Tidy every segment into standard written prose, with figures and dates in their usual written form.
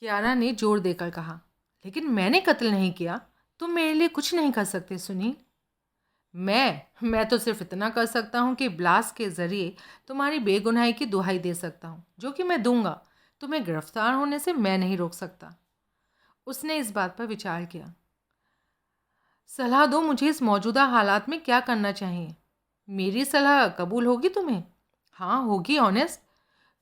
कियारा ने जोर देकर कहा। लेकिन मैंने कत्ल नहीं किया। तुम मेरे लिए कुछ नहीं कर सकते सुनील। मैं तो सिर्फ इतना कर सकता हूँ कि ब्लास्ट के ज़रिए तुम्हारी बेगुनाही की दुहाई दे सकता हूँ, जो कि मैं दूंगा। तुम्हें गिरफ्तार होने से मैं नहीं रोक सकता। उसने इस बात पर विचार किया। सलाह दो मुझे इस मौजूदा हालात में क्या करना चाहिए। मेरी सलाह कबूल होगी तुम्हें? हाँ होगी ऑनेस्ट।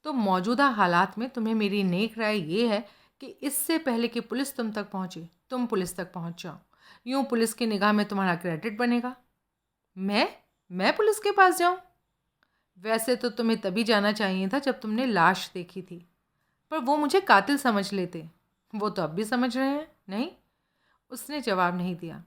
तो मौजूदा हालात में तुम्हें मेरी नेक राय ये है कि इससे पहले कि पुलिस तुम तक पहुँचे, तुम पुलिस तक पहुँच जाओ। यूँ पुलिस की निगाह में तुम्हारा क्रेडिट बनेगा। मैं पुलिस के पास जाऊं? वैसे तो तुम्हें तभी जाना चाहिए था जब तुमने लाश देखी थी, पर वो मुझे कातिल समझ लेते। वो तो अब भी समझ रहे हैं, नहीं? उसने जवाब नहीं दिया।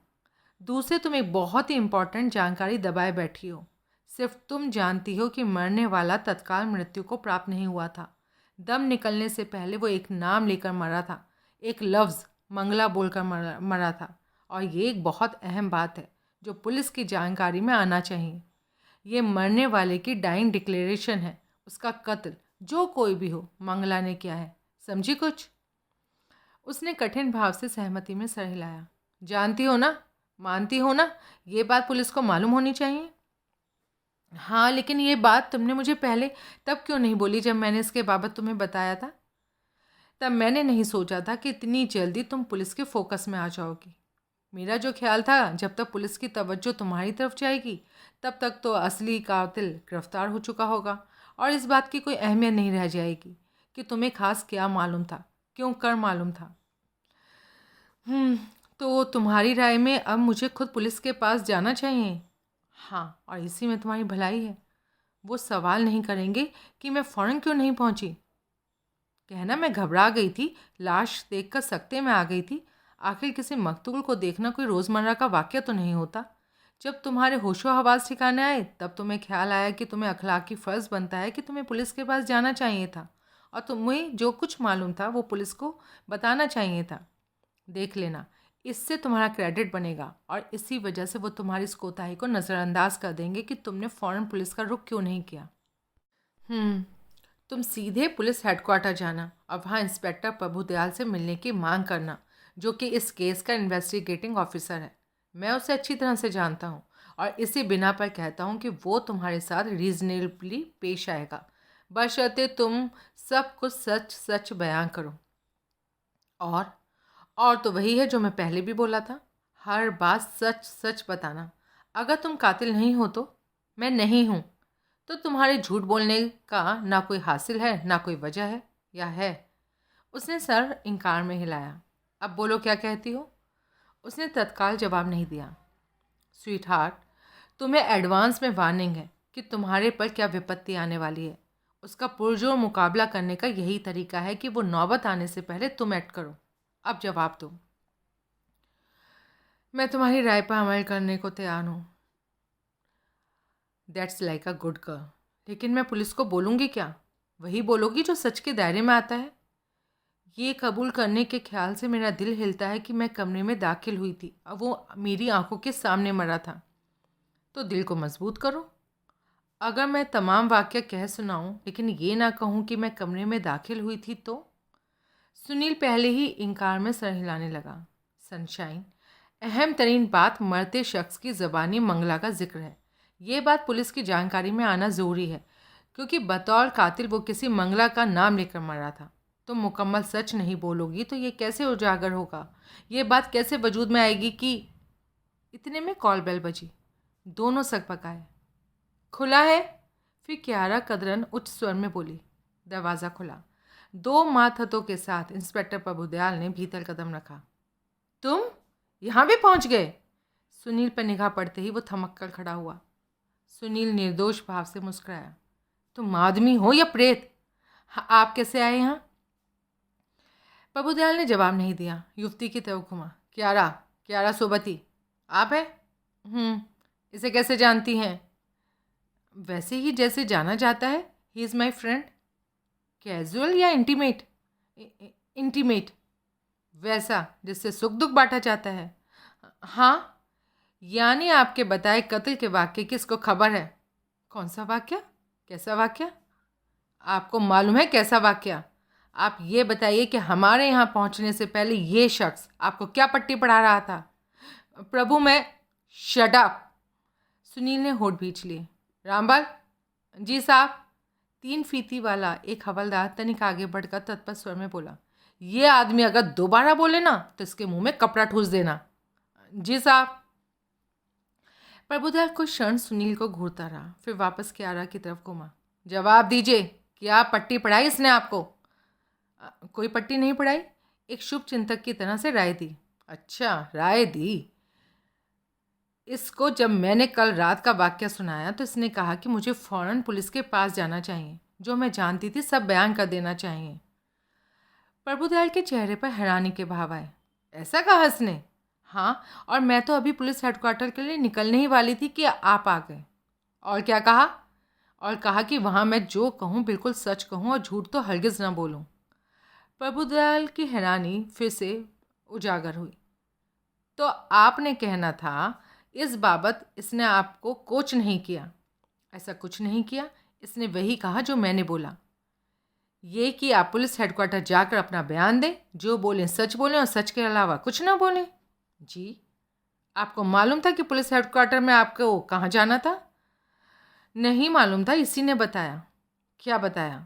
दूसरे, तुम एक बहुत ही इम्पोर्टेंट जानकारी दबाए बैठी हो। सिर्फ तुम जानती हो कि मरने वाला तत्काल मृत्यु को प्राप्त नहीं हुआ था। दम निकलने से पहले वो एक नाम लेकर मरा था, एक लफ्ज़ मंगला बोलकर मरा था। और ये एक बहुत अहम बात है जो पुलिस की जानकारी में आना चाहिए। ये मरने वाले की डाइंग डिक्लेरेशन है। उसका कत्ल जो कोई भी हो मंगला ने किया है। समझी कुछ? उसने कठिन भाव से सहमति में सर हिलाया। जानती हो ना, मानती हो ना, ये बात पुलिस को मालूम होनी चाहिए। हाँ, लेकिन ये बात तुमने मुझे पहले तब क्यों नहीं बोली जब मैंने इसके बाबत तुम्हें बताया था? तब मैंने नहीं सोचा था कि इतनी जल्दी तुम पुलिस के फोकस में आ जाओगी। मेरा जो ख्याल था, जब तक पुलिस की तवज्जो तुम्हारी तरफ जाएगी तब तक तो असली कातिल गिरफ्तार हो चुका होगा और इस बात की कोई अहमियत नहीं रह जाएगी कि तुम्हें खास क्या मालूम था, क्यों कर मालूम था। हम्म तो तुम्हारी राय में अब मुझे खुद पुलिस के पास जाना चाहिए? हाँ, और इसी में तुम्हारी भलाई है। वो सवाल नहीं करेंगे कि मैं फ़ौरन क्यों नहीं पहुंची। कहना मैं घबरा गई थी, लाश देखकर सकते में आ गई थी। आखिर किसी मकतूल को देखना कोई रोज़मर्रा का वाक़या तो नहीं होता। जब तुम्हारे होशो हवास ठिकाने आए तब तुम्हें ख्याल आया कि तुम्हें अखलाकी फ़र्ज़ बनता है कि तुम्हें पुलिस के पास जाना चाहिए था और तुम्हें जो कुछ मालूम था वो पुलिस को बताना चाहिए था। देख लेना, इससे तुम्हारा क्रेडिट बनेगा और इसी वजह से वो तुम्हारी इस कोताही को नज़रअंदाज कर देंगे कि तुमने फ़ौरन पुलिस का रुख क्यों नहीं किया। हम्म तुम सीधे पुलिस हेडक्वार्टर जाना और वहाँ इंस्पेक्टर प्रभुदयाल से मिलने की मांग करना, जो कि इस केस का इन्वेस्टिगेटिंग ऑफिसर है। मैं उसे अच्छी तरह से जानता हूँ और इसी बिना पर कहता हूँ कि वो तुम्हारे साथ रीजनेबली पेश आएगा, बशर्ते तुम सब कुछ सच सच बयां करो। और और तो वही है जो मैं पहले भी बोला था, हर बात सच सच बताना। अगर तुम कातिल नहीं हो तो मैं नहीं हूँ, तो तुम्हारे झूठ बोलने का ना कोई हासिल है ना कोई वजह है, या है? उसने सर इनकार में हिलाया। अब बोलो क्या कहती हो? उसने तत्काल जवाब नहीं दिया। स्वीट हार्ट, तुम्हें एडवांस में वार्निंग है कि तुम्हारे पर क्या विपत्ति आने वाली है। उसका पुरजोर मुकाबला करने का यही तरीका है कि वो नौबत आने से पहले तुम एक्ट करो। अब जवाब दो। मैं तुम्हारी राय पर अमल करने को तैयार हूँ। That's like a good girl. लेकिन मैं पुलिस को बोलूँगी क्या? वही बोलोगी जो सच के दायरे में आता है। ये कबूल करने के ख्याल से मेरा दिल हिलता है कि मैं कमरे में दाखिल हुई थी और वो मेरी आंखों के सामने मरा था। तो दिल को मजबूत करो। अगर मैं तमाम वाक्य कह सुनाऊं लेकिन ये ना कहूं कि मैं कमरे में दाखिल हुई थी तो? सुनील पहले ही इनकार में सर हिलाने लगा। सनशाइन, अहम तरीन बात मरते शख्स की ज़बानी मंगला का जिक्र है। ये बात पुलिस की जानकारी में आना ज़रूरी है, क्योंकि बतौर कातिल वो किसी मंगला का नाम लेकर मरा था। तुम मुकम्मल सच नहीं बोलोगी तो ये कैसे उजागर होगा, ये बात कैसे वजूद में आएगी कि? इतने में कॉल बेल बजी। दोनों सकपकाए। खुला है? फिर कियारा कदरन उच्च स्वर में बोली। दरवाज़ा खुला। दो माथतों के साथ इंस्पेक्टर प्रभुदयाल ने भीतर कदम रखा। तुम यहाँ भी पहुँच गए? सुनील पर निगाह पड़ते ही वो थमक कर खड़ा हुआ। सुनील निर्दोष भाव से मुस्कुराया। तुम आदमी हो या प्रेत? हाँ, आप कैसे आए यहाँ? प्रभुदयाल ने जवाब नहीं दिया। युवती की तरफ घुमा। कियारा, कियारा सोबती आप है? इसे कैसे जानती हैं? वैसे ही जैसे जाना जाता है। He is my friend. Casual या इंटीमेट? इंटीमेट। वैसा जिससे सुख दुख बांटा जाता है। हाँ, यानी आपके बताए कत्ल के वाक्य की इसको खबर है। कौन सा वाक्य? कैसा वाक्य? आपको मालूम है कैसा वाक्य? आप ये बताइए कि हमारे यहाँ पहुँचने से पहले ये शख्स आपको क्या पट्टी पढ़ा रहा था? प्रभु मैं शट अप। सुनील ने होठ भींच लिए। रामपाल। जी साहब। 3 फीती वाला एक हवलदार तनिक आगे बढ़कर तत्पर स्वर में बोला, ये आदमी अगर दोबारा बोले ना तो इसके मुंह में कपड़ा ठूस देना। जी साहब। प्रभुदयाल कुछ क्षण सुनील को घूरता रहा, फिर वापस कियारा की तरफ घूमा। जवाब दीजिए, क्या पट्टी पढ़ाई इसने आपको? कोई पट्टी नहीं पढ़ाई, एक शुभ चिंतक की तरह से राय दी। अच्छा, राय दी। इसको जब मैंने कल रात का वाक्य सुनाया तो इसने कहा कि मुझे फौरन पुलिस के पास जाना चाहिए, जो मैं जानती थी सब बयान कर देना चाहिए। प्रभुदयाल के चेहरे पर हैरानी के भाव आए। ऐसा कहा इसने? हाँ, और मैं तो अभी पुलिस हेडक्वार्टर के लिए निकलने ही वाली थी कि आप आ गए। और क्या कहा? और कहा कि वहाँ मैं जो कहूँ बिल्कुल सच कहूँ और झूठ तो हरगिज़ ना बोलूँ। प्रभुदयाल की हैरानी फिर से उजागर हुई। तो आपने कहना था इस बाबत इसने आपको कोच नहीं किया? ऐसा कुछ नहीं किया, इसने वही कहा जो मैंने बोला, ये कि आप पुलिस हेडक्वार्टर जाकर अपना बयान दें, जो बोलें सच बोलें और सच के अलावा कुछ ना बोलें। जी। आपको मालूम था कि पुलिस हेडक्वार्टर में आपको कहाँ जाना था? नहीं मालूम था, इसी ने बताया। क्या बताया?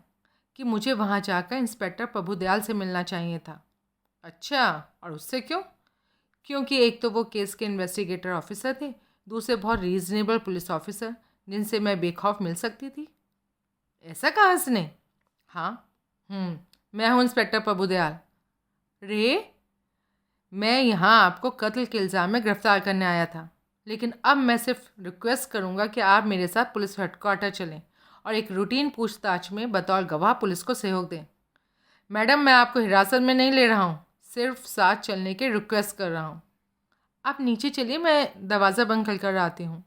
कि मुझे वहाँ जाकर इंस्पेक्टर प्रभुदयाल से मिलना चाहिए था। अच्छा, और उससे क्यों? क्योंकि एक तो वो केस के इन्वेस्टिगेटर ऑफिसर थे, दूसरे बहुत रीजनेबल पुलिस ऑफिसर जिनसे मैं बेखौफ मिल सकती थी। ऐसा कहा इसने? हाँ। मैं हूँ इंस्पेक्टर प्रभुदयाल। रे, मैं यहाँ आपको कत्ल के इल्ज़ाम में गिरफ्तार करने आया था, लेकिन अब मैं सिर्फ रिक्वेस्ट करूँगा कि आप मेरे साथ पुलिस हेडक्वार्टर चलें और एक रूटीन पूछताछ में बतौर गवाह पुलिस को सहयोग दें। मैडम, मैं आपको हिरासत में नहीं ले रहा हूँ, सिर्फ साथ चलने की रिक्वेस्ट कर रहा हूँ। आप नीचे चलिए, मैं दरवाज़ा बंद कर आती हूँ।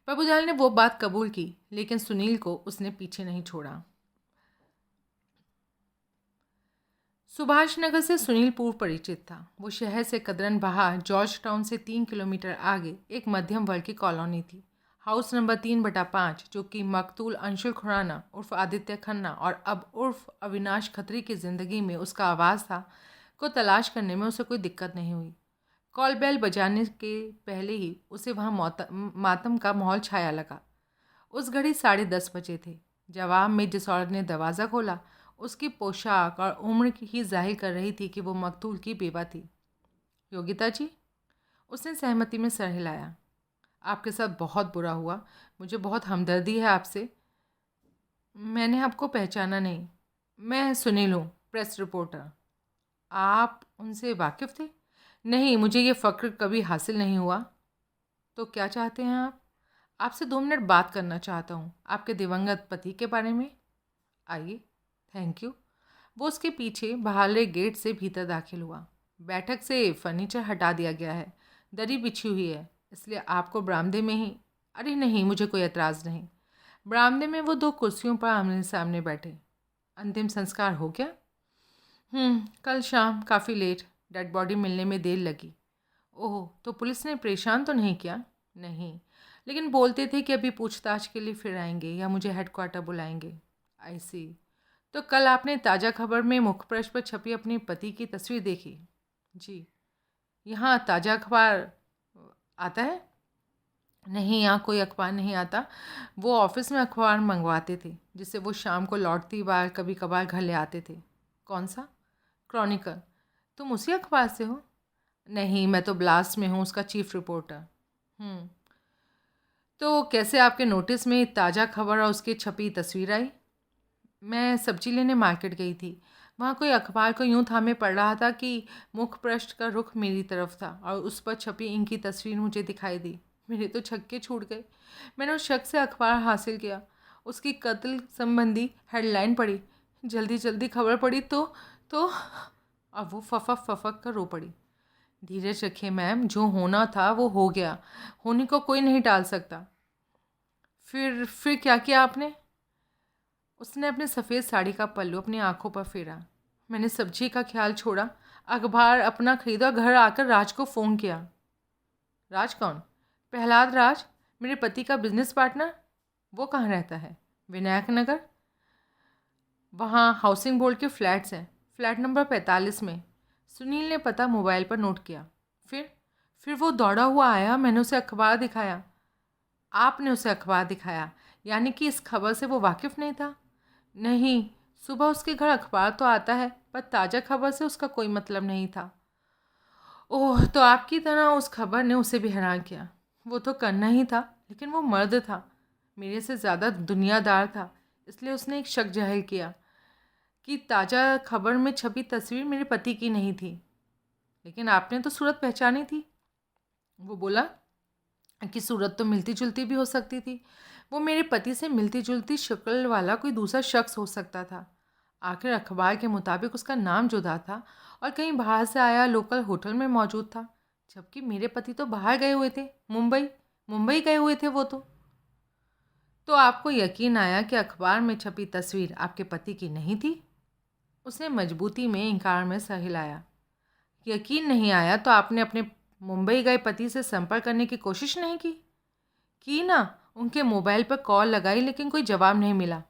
प्रभुदयाल ने वो बात कबूल की, लेकिन सुनील को उसने पीछे नहीं छोड़ा। सुभाष नगर से सुनील पूर्व परिचित था। वो शहर से कदरन बाहर जॉर्ज टाउन से 3 किलोमीटर आगे एक मध्यम वर्ग की कॉलोनी थी। हाउस नंबर 3/5, जो कि मकतूल अंशुल खुराना उर्फ आदित्य खन्ना और अब उर्फ अविनाश खत्री की ज़िंदगी में उसका आवाज़ था, को तलाश करने में उसे कोई दिक्कत नहीं हुई। कॉल बेल बजाने के पहले ही उसे वहाँ मातम का माहौल छाया लगा। उस घड़ी 10:30 बजे थे। जवाब में जिस औरत ने दरवाज़ा खोला, उसकी पोशाक और उम्र ही जाहिर कर रही थी कि वो मकतूल की बेवा थी। योगिता जी? उसने सहमति में सर हिलाया। आपके साथ बहुत बुरा हुआ, मुझे बहुत हमदर्दी है आपसे। मैंने आपको पहचाना नहीं। मैं सुनील हूँ, प्रेस रिपोर्टर। आप उनसे वाकिफ़ थे? नहीं, मुझे ये फ़क्र कभी हासिल नहीं हुआ। तो क्या चाहते हैं आप? आपसे 2 मिनट बात करना चाहता हूँ, आपके दिवंगत पति के बारे में। आइए। Thank you. वो उसके पीछे बाहरले गेट से भीतर दाखिल हुआ। बैठक से फर्नीचर हटा दिया गया है, दरी बिछी हुई है, इसलिए आपको बरामदे में ही। अरे नहीं, मुझे कोई एतराज़ नहीं। बरामदे में वो 2 कुर्सियों पर आमने सामने बैठे। अंतिम संस्कार हो गया? कल शाम काफ़ी लेट, डेड बॉडी मिलने में देर लगी। ओह, तो पुलिस ने परेशान तो नहीं किया? नहीं, लेकिन बोलते थे कि अभी पूछताछ के लिए फिर आएंगे या मुझे हेडक्वार्टर बुलाएंगे। आई सी। तो कल आपने ताज़ा खबर में मुख्य पृष्ठ पर छपी अपने पति की तस्वीर देखी? जी। यहाँ ताज़ा अखबार आता है? नहीं, यहाँ कोई अखबार नहीं आता। वो ऑफिस में अखबार मंगवाते थे, जिससे वो शाम को लौटती बार कभी कभार घर ले आते थे। कौन सा? क्रॉनिकल। तुम उसी अखबार से हो? नहीं, मैं तो ब्लास्ट में हूँ, उसका चीफ रिपोर्टर। तो कैसे आपके नोटिस में ताज़ा खबर और उसकी छपी तस्वीर आई? मैं सब्जी लेने मार्केट गई थी। वहाँ कोई अखबार को यूँ थामे पढ़ रहा था कि मुख्य पृष्ठ का रुख मेरी तरफ था और उस पर छपी इनकी तस्वीर मुझे दिखाई दी। मेरे तो छक्के छूट गए। मैंने उस शख्स से अखबार हासिल किया, उसकी कत्ल संबंधी हेडलाइन पढ़ी, जल्दी जल्दी खबर पढ़ी तो अब वो फफक फफक कर रो पड़ी। धीरज रखिए मैम, जो होना था वो हो गया, होने को कोई नहीं टाल सकता। फिर क्या किया आपने? उसने अपने सफ़ेद साड़ी का पल्लू अपनी आंखों पर फेरा। मैंने सब्जी का ख्याल छोड़ा, अखबार अपना खरीदा, घर आकर राज को फ़ोन किया। राज कौन? प्रहलाद राज, मेरे पति का बिजनेस पार्टनर। वो कहाँ रहता है? विनायक नगर। वहाँ हाउसिंग बोर्ड के फ्लैट्स हैं, फ्लैट नंबर 45 में। सुनील ने पता मोबाइल पर नोट किया। फिर वो दौड़ा हुआ आया, मैंने उसे अखबार दिखाया। आपने उसे अखबार दिखाया, यानी कि इस खबर से वो वाकिफ़ नहीं था? नहीं, सुबह उसके घर अखबार तो आता है, पर ताज़ा खबर से उसका कोई मतलब नहीं था। ओह, तो आपकी तरह उस खबर ने उसे भी हैरान किया। वो तो करना ही था, लेकिन वो मर्द था, मेरे से ज़्यादा दुनियादार था। इसलिए उसने एक शक ज़ाहिर किया कि ताज़ा खबर में छपी तस्वीर मेरे पति की नहीं थी। लेकिन आपने तो सूरत पहचानी थी। वो बोला कि सूरत तो मिलती जुलती भी हो सकती थी। वो मेरे पति से मिलती जुलती शक्ल वाला कोई दूसरा शख्स हो सकता था। आखिर अखबार के मुताबिक उसका नाम जुदा था और कहीं बाहर से आया लोकल होटल में मौजूद था, जबकि मेरे पति तो बाहर गए हुए थे, मुंबई मुंबई गए हुए थे वो तो आपको यकीन आया कि अखबार में छपी तस्वीर आपके पति की नहीं थी? उसने मजबूती में इनकार में सर हिलाया। यकीन नहीं आया तो आपने अपने मुंबई गए पति से संपर्क करने की कोशिश नहीं की ना? उनके मोबाइल पर कॉल लगाई, लेकिन कोई जवाब नहीं मिला।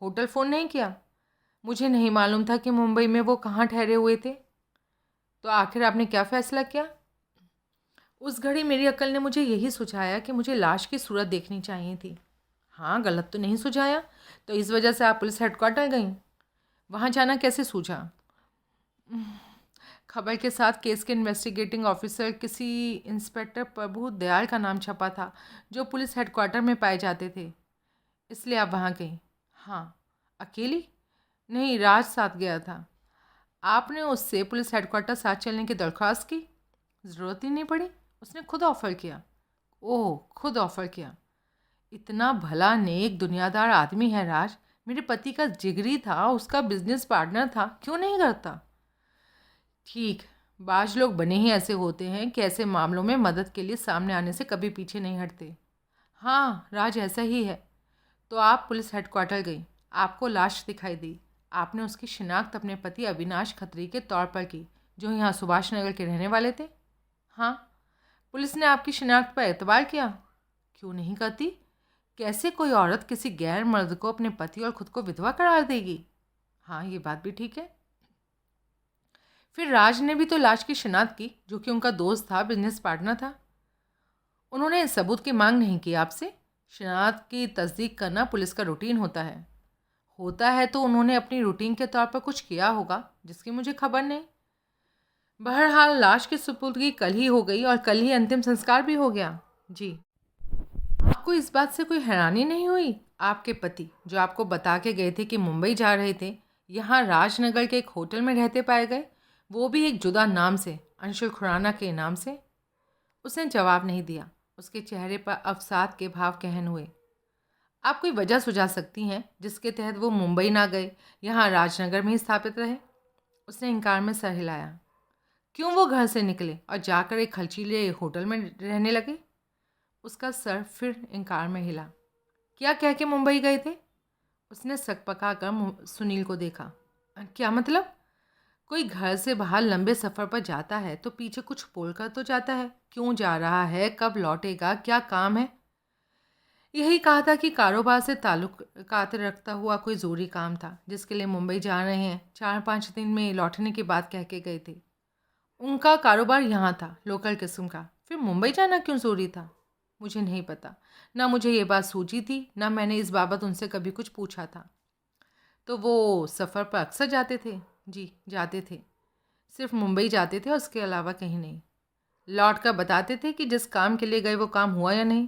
होटल फ़ोन नहीं किया? मुझे नहीं मालूम था कि मुंबई में वो कहाँ ठहरे हुए थे। तो आखिर आपने क्या फ़ैसला किया? उस घड़ी मेरी अक्ल ने मुझे यही सुझाया कि मुझे लाश की सूरत देखनी चाहिए थी। हाँ, गलत तो नहीं सुझाया। तो इस वजह से आप पुलिस हेडक्वार्टर गईं? वहाँ जाना कैसे सूझा? खबर के साथ केस के इन्वेस्टिगेटिंग ऑफिसर किसी इंस्पेक्टर प्रभु दयाल का नाम छपा था, जो पुलिस हेडक्वार्टर में पाए जाते थे। इसलिए आप वहाँ गई? हाँ। अकेली? नहीं, राज साथ गया था। आपने उससे पुलिस हेडक्वार्टर साथ चलने की दरख्वास्त की? ज़रूरत ही नहीं पड़ी, उसने खुद ऑफ़र किया। ओह, खुद ऑफ़र किया। इतना भला नेक दुनियादार आदमी है राज, मेरे पति का जिगरी था, उसका बिजनेस पार्टनर था, क्यों नहीं करता? ठीक, बाज लोग बने ही ऐसे होते हैं कि ऐसे मामलों में मदद के लिए सामने आने से कभी पीछे नहीं हटते। हाँ, राज ऐसा ही है। तो आप पुलिस हेडक्वार्टर गई, आपको लाश दिखाई दी। आपने उसकी शिनाख्त अपने पति अविनाश खत्री के तौर पर की, जो यहाँ सुभाष नगर के रहने वाले थे। हाँ। पुलिस ने आपकी शिनाख्त पर एतबार किया? क्यों नहीं करती? कैसे कोई औरत किसी गैर मर्द को अपने पति और खुद को विधवा करार देगी? हाँ, ये बात भी ठीक है। फिर राज ने भी तो लाश की शिनाख्त की, जो कि उनका दोस्त था, बिजनेस पार्टनर था। उन्होंने सबूत की मांग नहीं की आपसे? शिनाख्त की तस्दीक करना पुलिस का रूटीन होता है तो उन्होंने अपनी रूटीन के तौर पर कुछ किया होगा, जिसकी मुझे खबर नहीं। बहरहाल लाश की सुपुर्दगी कल ही हो गई और कल ही अंतिम संस्कार भी हो गया। जी। आपको इस बात से कोई हैरानी नहीं हुई? आपके पति, जो आपको बता के गए थे कि मुंबई जा रहे थे, यहाँ राजनगर के एक होटल में रहते पाए गए, वो भी एक जुदा नाम से, अंशुल खुराना के नाम से? उसने जवाब नहीं दिया। उसके चेहरे पर अवसाद के भाव कहन हुए। आप कोई वजह सुझा सकती हैं जिसके तहत वो मुंबई ना गए, यहाँ राजनगर में ही स्थापित रहे? उसने इनकार में सर हिलाया। क्यों वो घर से निकले और जाकर एक खलचीले होटल में रहने लगे? उसका सर फिर इनकार में हिला। क्या कह के मुंबई गए थे? उसने सक पका कर सुनील को देखा। क्या मतलब? कोई घर से बाहर लंबे सफ़र पर जाता है तो पीछे कुछ बोल कर तो जाता है। क्यों जा रहा है, कब लौटेगा, क्या काम है? यही कहा था कि कारोबार से ताल्लुकात रखता हुआ कोई ज़रूरी काम था, जिसके लिए मुंबई जा रहे हैं। 4-5 दिन में लौटने की बात कह के गए थे। उनका कारोबार यहाँ था, लोकल किस्म का। फिर मुंबई जाना क्यों ज़रूरी था? मुझे नहीं पता। ना मुझे ये बात सूझी थी, ना मैंने इस बाबत उनसे कभी कुछ पूछा था। तो वो सफ़र पर अक्सर जाते थे? जी, जाते थे। सिर्फ मुंबई जाते थे और उसके अलावा कहीं नहीं? लौट कर बताते थे कि जिस काम के लिए गए वो काम हुआ या नहीं?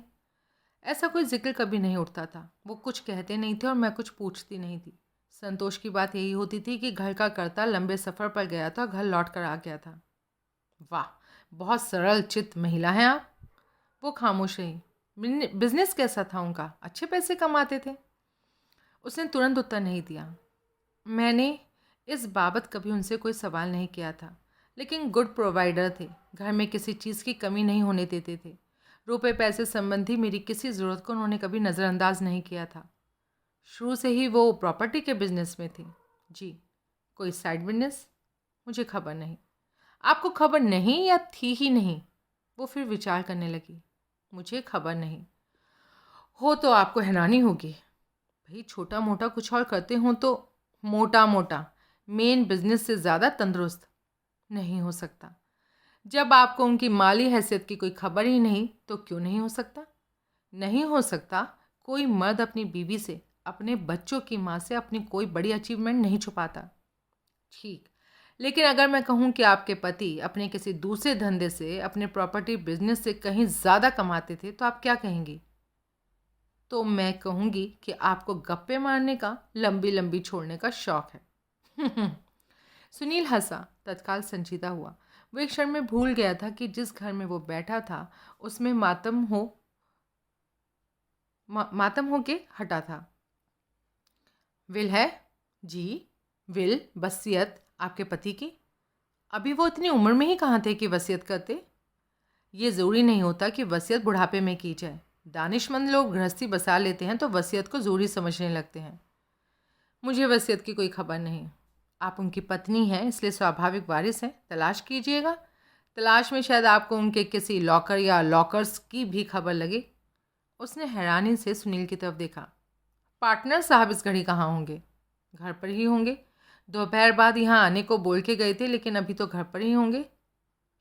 ऐसा कोई जिक्र कभी नहीं उठता था। वो कुछ कहते नहीं थे और मैं कुछ पूछती नहीं थी। संतोष की बात यही होती थी कि घर का कर्ता लंबे सफ़र पर गया था, घर लौट कर आ गया था। वाह, बहुत सरल चित्त महिला हैं आप। वो खामोश रही। बिजनेस कैसा था उनका? अच्छे पैसे कमाते थे? उसने तुरंत उत्तर नहीं दिया। मैंने इस बाबत कभी उनसे कोई सवाल नहीं किया था, लेकिन गुड प्रोवाइडर थे। घर में किसी चीज़ की कमी नहीं होने देते थे। रुपए पैसे संबंधी मेरी किसी ज़रूरत को उन्होंने कभी नज़रअंदाज नहीं किया था। शुरू से ही वो प्रॉपर्टी के बिजनेस में थे? जी। कोई साइड बिजनेस? मुझे खबर नहीं। आपको खबर नहीं या थी ही नहीं? वो फिर विचार करने लगी। मुझे खबर नहीं। हो तो आपको हैरानी होगी। भाई, छोटा मोटा कुछ और करते हों तो मोटा मोटा, मेन बिजनेस से ज़्यादा तंदुरुस्त नहीं हो सकता। जब आपको उनकी माली हैसियत की कोई खबर ही नहीं तो क्यों नहीं हो सकता? नहीं हो सकता। कोई मर्द अपनी बीवी से, अपने बच्चों की माँ से अपनी कोई बड़ी अचीवमेंट नहीं छुपाता। ठीक, लेकिन अगर मैं कहूँ कि आपके पति अपने किसी दूसरे धंधे से, अपने प्रॉपर्टी बिजनेस से कहीं ज़्यादा कमाते थे, तो आप क्या कहेंगी? तो मैं कहूँगी कि आपको गप्पे मारने का, लंबी लंबी छोड़ने का शौक है। सुनील हंसा, तत्काल संजीदा हुआ। वो एक क्षण में भूल गया था कि जिस घर में वो बैठा था उसमें मातम हो के हटा था। विल है? जी, विल, वसीयत आपके पति की। अभी वो इतनी उम्र में ही कहाँ थे कि वसीयत करते? ये ज़रूरी नहीं होता कि वसीयत बुढ़ापे में की जाए। दानिशमंद लोग गृहस्थी बसा लेते हैं तो वसीयत को ज़रूरी समझने लगते हैं। मुझे वसीयत की कोई खबर नहीं। आप उनकी पत्नी हैं, इसलिए स्वाभाविक वारिस हैं। तलाश कीजिएगा। तलाश में शायद आपको उनके किसी लॉकर या लॉकर्स की भी खबर लगे। उसने हैरानी से सुनील की तरफ देखा। पार्टनर साहब इस घड़ी कहाँ होंगे? घर पर ही होंगे। दोपहर बाद यहाँ आने को बोल के गए थे, लेकिन अभी तो घर पर ही होंगे।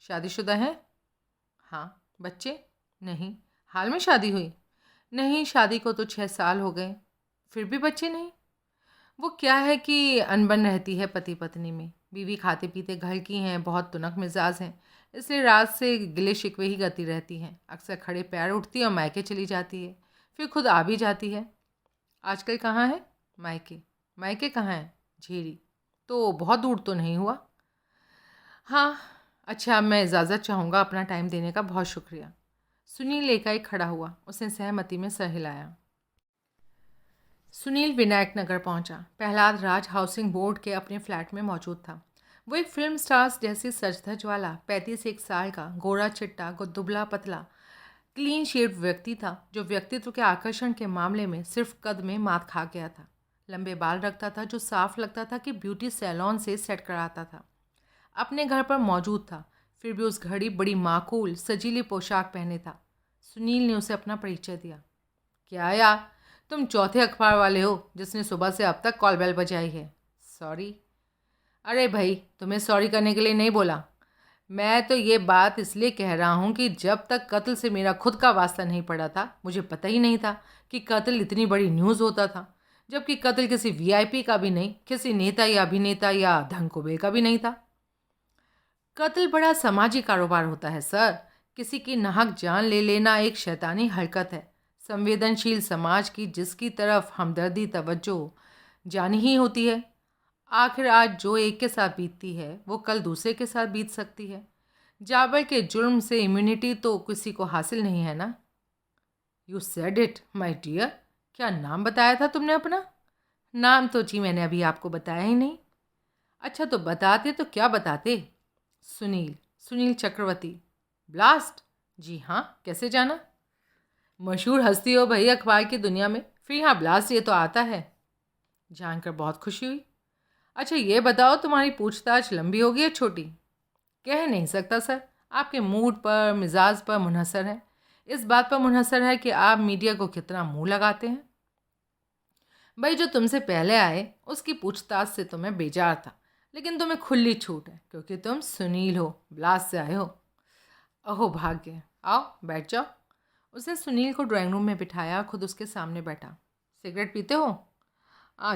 शादीशुदा हैं? हाँ। बच्चे? नहीं। हाल में शादी हुई? नहीं, शादी को तो 6 साल हो गए। फिर भी बच्चे नहीं? वो क्या है कि अनबन रहती है पति पत्नी में। बीवी खाते पीते घर की हैं, बहुत तुनक मिजाज हैं, इसलिए रात से गिले शिकवे ही करती रहती हैं। अक्सर खड़े पैर उठती है और मायके चली जाती है, फिर खुद आ भी जाती है। आजकल कहाँ है? मायके। मायके कहाँ है? झेरी। तो बहुत दूर तो नहीं हुआ? हाँ। अच्छा, मैं इजाज़त चाहूँगा। अपना टाइम देने का बहुत शुक्रिया। सुनील एकाएक खड़ा हुआ। उसने सहमति में सर हिलाया। सुनील विनायक नगर पहुंचा। प्रहलाद राज हाउसिंग बोर्ड के अपने फ्लैट में मौजूद था। वो एक फिल्म स्टार्स जैसी सजधज वाला 35 साल का गोरा चिट्टा दुबला पतला क्लीन शेव्ड व्यक्ति था, जो व्यक्तित्व के आकर्षण के मामले में सिर्फ कद में मात खा गया था। लंबे बाल रखता था जो साफ लगता था कि ब्यूटी सैलून से सेट कराता था। अपने घर पर मौजूद था, फिर भी उस घड़ी बड़ी माकूल सजीली पोशाक पहने था। सुनील ने उसे अपना परिचय दिया। क्या यार, तुम चौथे अखबार वाले हो जिसने सुबह से अब तक कॉल बेल बजाई है? सॉरी। अरे भाई, तुम्हें सॉरी करने के लिए नहीं बोला। मैं तो ये बात इसलिए कह रहा हूँ कि जब तक कत्ल से मेरा खुद का वास्ता नहीं पड़ा था, मुझे पता ही नहीं था कि कत्ल इतनी बड़ी न्यूज़ होता था। जबकि कत्ल किसी वीआईपी का भी नहीं, किसी नेता या अभिनेता या धन कुबेर का भी नहीं था। कत्ल बड़ा समाजी कारोबार होता है सर। किसी की नाहक जान ले लेना एक शैतानी हरकत है। संवेदनशील समाज की जिसकी तरफ हमदर्दी तवज्जो जानी ही होती है। आखिर आज जो एक के साथ बीतती है वो कल दूसरे के साथ बीत सकती है। जाबर के जुर्म से इम्यूनिटी तो किसी को हासिल नहीं है ना। You said it my dear. क्या नाम बताया था तुमने अपना? नाम तो जी मैंने अभी आपको बताया ही नहीं। अच्छा, तो बताते तो क्या बताते? सुनील, सुनील चक्रवर्ती। ब्लास्ट? जी हाँ, कैसे जाना? मशहूर हस्ती हो भाई अखबार की दुनिया में, फिर यहाँ ब्लास्ट ये तो आता है। जानकर बहुत खुशी हुई। अच्छा ये बताओ, तुम्हारी पूछताछ लंबी होगी या छोटी? कह नहीं सकता सर, आपके मूड पर, मिजाज पर मुनहसर है। इस बात पर मुनहसर है कि आप मीडिया को कितना मुंह लगाते हैं। भाई, जो तुमसे पहले आए उसकी पूछताछ से तो मैं बेजार था, लेकिन तुम्हें खुली छूट है क्योंकि तुम सुनील हो, ब्लास्ट से आए हो। अहो भाग्य। आओ बैठ जाओ। उसने सुनील को ड्राइंग रूम में बिठाया, खुद उसके सामने बैठा। सिगरेट पीते हो?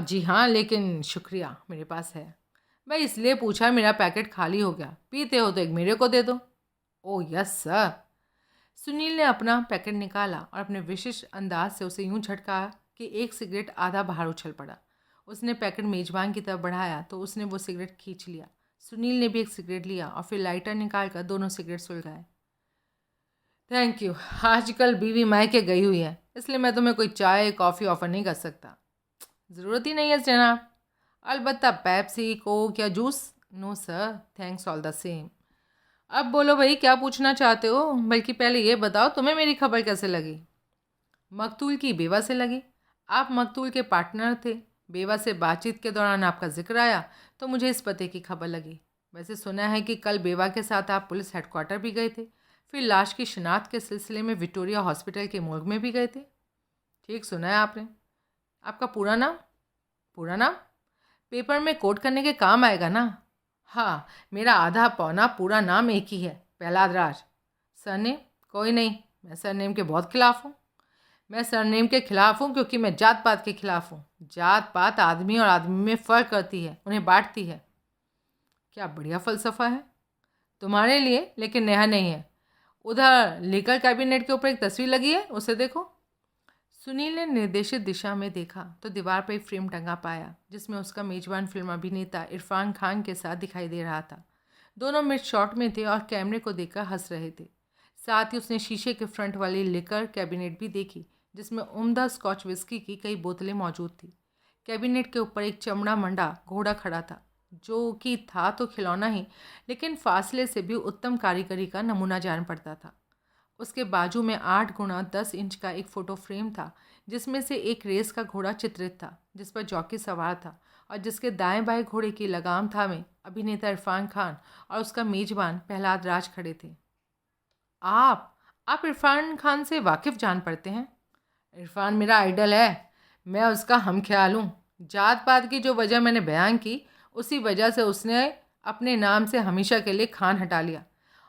जी हाँ, लेकिन शुक्रिया, मेरे पास है। भाई इसलिए पूछा, मेरा पैकेट खाली हो गया। पीते हो तो एक मेरे को दे दो। Oh yes sir. सुनील ने अपना पैकेट निकाला और अपने विशिष्ट अंदाज से उसे यूं झटका कि एक सिगरेट आधा बाहर उछल पड़ा। उसने पैकेट मेजबान की तरफ बढ़ाया तो उसने वो सिगरेट खींच लिया। सुनील ने भी एक सिगरेट लिया और फिर लाइटर निकाल कर दोनों सिगरेट सुलगाए। Thank you. आजकल बीवी मायके गई हुई है, इसलिए मैं तुम्हें कोई चाय कॉफ़ी ऑफ़र नहीं कर सकता। ज़रूरत ही नहीं है जनाब। अलबत्ता पेप्सी, कोक या juice? No sir, thanks all the same. अब बोलो भाई, क्या पूछना चाहते हो? बल्कि पहले ये बताओ, तुम्हें मेरी खबर कैसे लगी? मकतूल की बेवा से लगी। आप मकतूल के पार्टनर थे। बेवा से बातचीत के दौरान आपका जिक्र आया तो मुझे इस पते की खबर लगी। वैसे सुना है कि कल बेवा के साथ आप पुलिस हेडक्वार्टर भी गए थे, फिर लाश की शिनाख्त के सिलसिले में विक्टोरिया हॉस्पिटल के मोर्ग में भी गए थे। ठीक सुना है आपने। आपका पूरा नाम? पूरा नाम? पेपर में कोट करने के काम आएगा ना। हाँ, मेरा आधा पौना पूरा नाम एक ही है, प्रहलाद राज। सरनेम? कोई नहीं, मैं सरनेम के बहुत खिलाफ हूँ। मैं सरनेम के खिलाफ हूँ क्योंकि मैं जात पात के खिलाफ हूँ। जात पात आदमी और आदमी में फ़र्क करती है, उन्हें बांटती है। क्या बढ़िया फ़लसफ़ा है तुम्हारे लिए, लेकिन नेहा नहीं है। उधर लिकर कैबिनेट के ऊपर एक तस्वीर लगी है, उसे देखो। सुनील ने निर्देशित दिशा में देखा तो दीवार पर एक फ्रेम टंगा पाया जिसमें उसका मेजबान फिल्म अभिनेता इरफान खान के साथ दिखाई दे रहा था। दोनों मिड शॉट में थे और कैमरे को देखकर हंस रहे थे। साथ ही उसने शीशे के फ्रंट वाली लिकर कैबिनेट भी देखी जिसमें उम्दा स्कॉच विस्की की कई बोतलें मौजूद थी। कैबिनेट के ऊपर एक चमड़ा मंडा घोड़ा खड़ा था जो कि था तो खिलौना ही, लेकिन फासले से भी उत्तम कारीगरी का नमूना जान पड़ता था। उसके बाजू में 8x10 इंच का एक फ़ोटो फ्रेम था जिसमें से एक रेस का घोड़ा चित्रित था जिस पर जॉकी सवार था और जिसके दाएं बाएं घोड़े की लगाम थामे अभिनेता इरफान खान और उसका मेजबान प्रहलाद राज खड़े थे। आप इरफान खान से वाकिफ़ जान पड़ते हैं। इरफान मेरा आइडल है, मैं उसका हम ख्याल हूँ। जात पात की जो वजह मैंने बयान की उसी वजह से उसने अपने नाम से हमेशा के लिए खान हटा लिया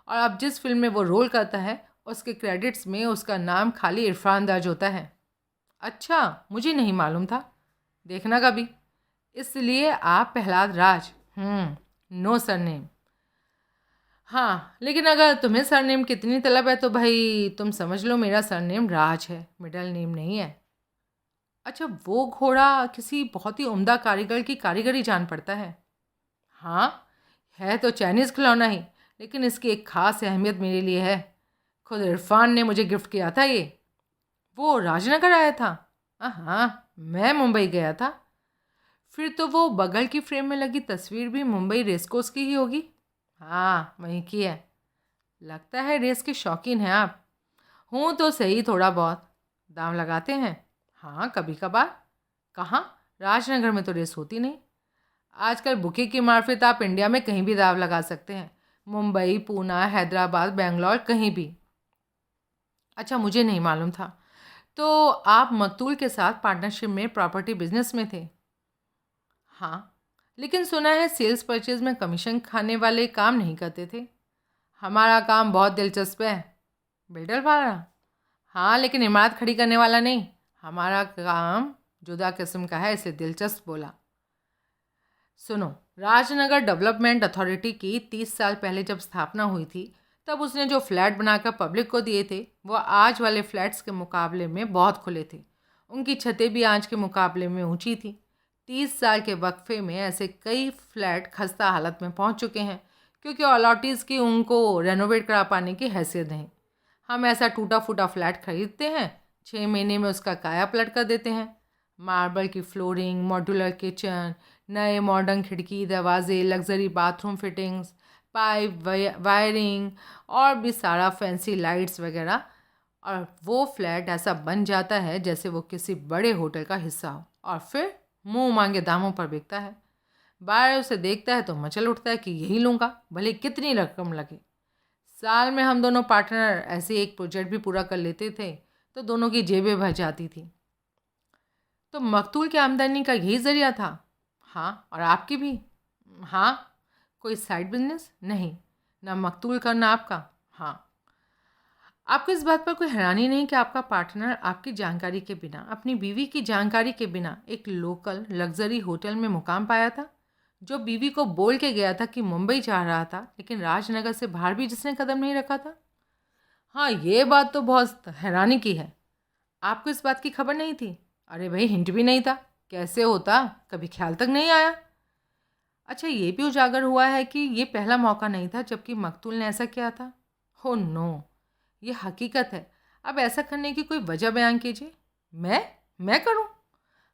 और अब जिस फिल्म में वो रोल करता है उसके क्रेडिट्स में उसका नाम खाली इरफान दर्ज होता है। अच्छा, मुझे नहीं मालूम था, देखना कभी। इसलिए आप प्रहलाद राज? No surname. हाँ, लेकिन अगर तुम्हें सरनेम की इतनी तलब है तो भाई तुम समझ लो मेरा सरनेम राज है, मिडल नेम नहीं है। अच्छा, वो घोड़ा किसी बहुत ही उम्दा कारीगर की कारीगरी जान पड़ता है। हाँ, है तो चाइनीज़ खिलौना ही, लेकिन इसकी एक ख़ास अहमियत मेरे लिए है। खुद इरफान ने मुझे गिफ्ट किया था ये। वो राजनगर आया था? हाँ, मैं मुंबई गया था। फिर तो वो बगल की फ्रेम में लगी तस्वीर भी मुंबई रेसकोर्स की ही होगी। हाँ, वहीं की है। लगता है रेस के शौकीन हैं आप। हूँ तो सही, थोड़ा बहुत। दाम लगाते हैं? हाँ, कभी कभार। कहाँ? राजनगर में तो रेस होती नहीं। आजकल बुके की मार्फत आप इंडिया में कहीं भी दाव लगा सकते हैं। मुंबई, पूना, हैदराबाद, बेंगलोर, कहीं भी। अच्छा, मुझे नहीं मालूम था। तो आप मकतूल के साथ पार्टनरशिप में प्रॉपर्टी बिजनेस में थे? हाँ, लेकिन सुना है सेल्स परचेज में कमीशन खाने वाले काम नहीं करते थे। हमारा काम बहुत दिलचस्प है। बिल्डर वाला? हाँ, लेकिन इमारत खड़ी करने वाला नहीं। हमारा काम जुदा किस्म का है, इसलिए दिलचस्प बोला। सुनो, राजनगर डेवलपमेंट अथॉरिटी की 30 साल पहले जब स्थापना हुई थी तब उसने जो फ्लैट बनाकर पब्लिक को दिए थे वो आज वाले फ्लैट्स के मुकाबले में बहुत खुले थे। उनकी छतें भी आज के मुकाबले में ऊंची थी। 30 साल के वक्फे में ऐसे कई फ्लैट खस्ता हालत में पहुंच चुके हैं क्योंकि अलॉटीज़ की उनको रेनोवेट करा पाने की हैसियत नहीं। हम ऐसा टूटा फूटा फ्लैट खरीदते हैं, 6 महीने में उसका काया पलट कर देते हैं। मार्बल की फ्लोरिंग, मॉड्यूलर किचन, नए मॉडर्न खिड़की दरवाजे, luxury bathroom fittings, pipe wiring और भी सारा फैंसी लाइट्स वगैरह, और वो फ्लैट ऐसा बन जाता है जैसे वो किसी बड़े होटल का हिस्सा हो और फिर मुंह मांगे दामों पर बिकता है। बाहर उसे देखता है तो मचल उठता है कि यही लूँगा, भले कितनी रकम लगे। साल में हम दोनों पार्टनर ऐसे एक प्रोजेक्ट भी पूरा कर लेते थे तो दोनों की जेबें भर जाती थी। तो मकतूल की आमदनी का यही ज़रिया था? हाँ, और आपकी भी? हाँ। कोई साइड बिजनेस? नहीं, ना मकतूल का ना आपका। हाँ। आपको इस बात पर कोई हैरानी नहीं कि आपका पार्टनर आपकी जानकारी के बिना, अपनी बीवी की जानकारी के बिना एक लोकल लग्जरी होटल में मुकाम पाया था, जो बीवी को बोल के गया था कि मुंबई जा रहा था, लेकिन राजनगर से बाहर भी जिसने कदम नहीं रखा था? हाँ, ये बात तो बहुत हैरानी की है। आपको इस बात की खबर नहीं थी? अरे भाई, हिंट भी नहीं था। कैसे होता, कभी ख्याल तक नहीं आया। अच्छा, ये भी उजागर हुआ है कि ये पहला मौका नहीं था जबकि मकतूल ने ऐसा किया था। हो नो, ये हकीकत है। अब ऐसा करने की कोई वजह बयान कीजिए। मैं करूं?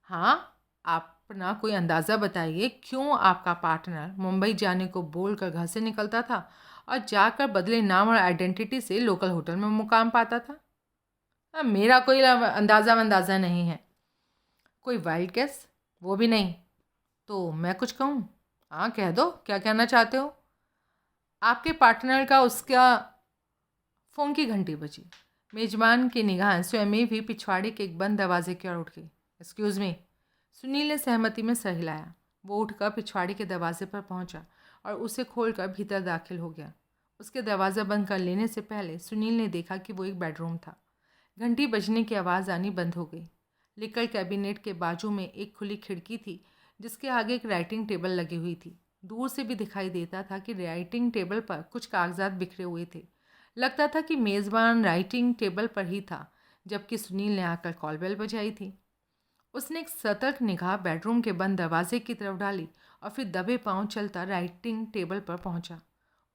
हाँ, आप अपना कोई अंदाज़ा बताइए क्यों आपका पार्टनर मुंबई जाने को बोलकर घर से निकलता था और जाकर बदले नाम और आइडेंटिटी से लोकल होटल में मुकाम पाता था। मेरा कोई अंदाज़ा नहीं है। कोई वाइल्ड गेस? वो भी नहीं। तो मैं कुछ कहूँ? हाँ, कह दो, क्या कहना चाहते हो? आपके पार्टनर का उसका फ़ोन की घंटी बजी। मेजबान की निगाह स्वयं भी पिछवाड़े के एक बंद दरवाजे की ओर उठ गई। Excuse me. सुनील ने सहमति में सर हिलाया। वो उठकर पिछवाड़ी के दरवाजे पर पहुंचा और उसे खोलकर भीतर दाखिल हो गया। उसके दरवाज़ा बंद कर लेने से पहले सुनील ने देखा कि वो एक बेडरूम था। घंटी बजने की आवाज़ आनी बंद हो गई। लिकर कैबिनेट के बाजू में एक खुली खिड़की थी जिसके आगे एक राइटिंग टेबल लगी हुई थी। दूर से भी दिखाई देता था कि राइटिंग टेबल पर कुछ कागजात बिखरे हुए थे। लगता था कि मेज़बान राइटिंग टेबल पर ही था जबकि सुनील ने आकर कॉल बेल बजाई थी। उसने एक सतर्क निगाह बेडरूम के बंद दरवाजे की तरफ डाली और फिर दबे पांव चलता राइटिंग टेबल पर पहुंचा।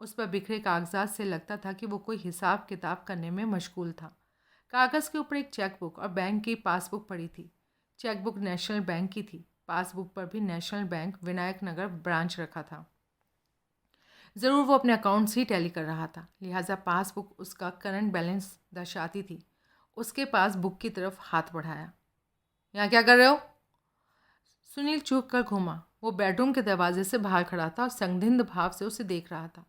उस पर बिखरे कागजात से लगता था कि वो कोई हिसाब किताब करने में मशगूल था। कागज़ के ऊपर एक चेकबुक और बैंक की पासबुक पड़ी थी। चेकबुक नेशनल बैंक की थी। पासबुक पर भी नेशनल बैंक विनायक नगर ब्रांच रखा था। ज़रूर वो अपने अकाउंट से ही टैली कर रहा था, लिहाजा पासबुक उसका करंट बैलेंस दर्शाती थी। उसके पास बुक की तरफ हाथ बढ़ाया। यहाँ क्या कर रहे हो? सुनील चूक कर घूमा। वो बेडरूम के दरवाजे से बाहर खड़ा था और संदिग्ध भाव से उसे देख रहा था।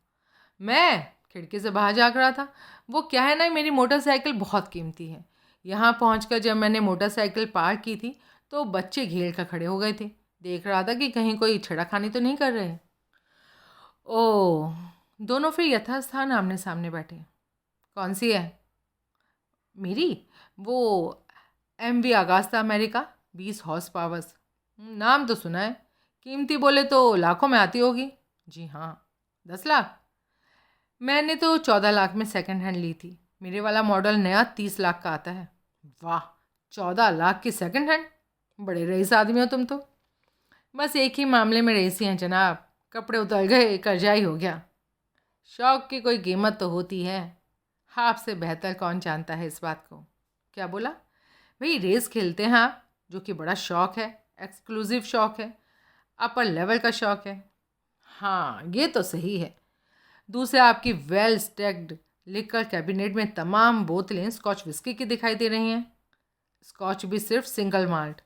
मैं खिड़की से बाहर झाँक रहा था। वो क्या है ना, मेरी मोटरसाइकिल बहुत कीमती है। यहाँ पहुँचकर जब मैंने मोटरसाइकिल पार्क की थी तो बच्चे घेर कर खड़े हो गए थे। देख रहा था कि कहीं कोई छेड़खानी तो नहीं कर रहे। ओह, दोनों फिर यथास्थान आमने सामने बैठे। कौन सी है? मेरी? वो MV अगास्ता अमेरिका 20 हॉर्स पावर्स। नाम तो सुना है। कीमती बोले तो लाखों में आती होगी। जी हाँ, 10 लाख। मैंने तो 14 लाख में सेकंड हैंड ली थी। मेरे वाला मॉडल नया 30 लाख का आता है। वाह, 14 लाख की सेकंड हैंड। बड़े रईस आदमी हो तुम तो। बस एक ही मामले में रईसी हैं जनाब। कपड़े उतर गए, कर्जा ही हो गया। शौक की कोई कीमत तो होती है। आपसे बेहतर कौन जानता है इस बात को। क्या बोला? भाई रेस खेलते हैं आप, जो कि बड़ा शौक है, एक्सक्लूसिव शौक है, अपर लेवल का शौक है। हाँ, ये तो सही है। दूसरे आपकी वेल स्टैक्ड लिकर कैबिनेट में तमाम बोतलें स्कॉच विस्की की दिखाई दे रही हैं। स्कॉच भी सिर्फ सिंगल माल्ट।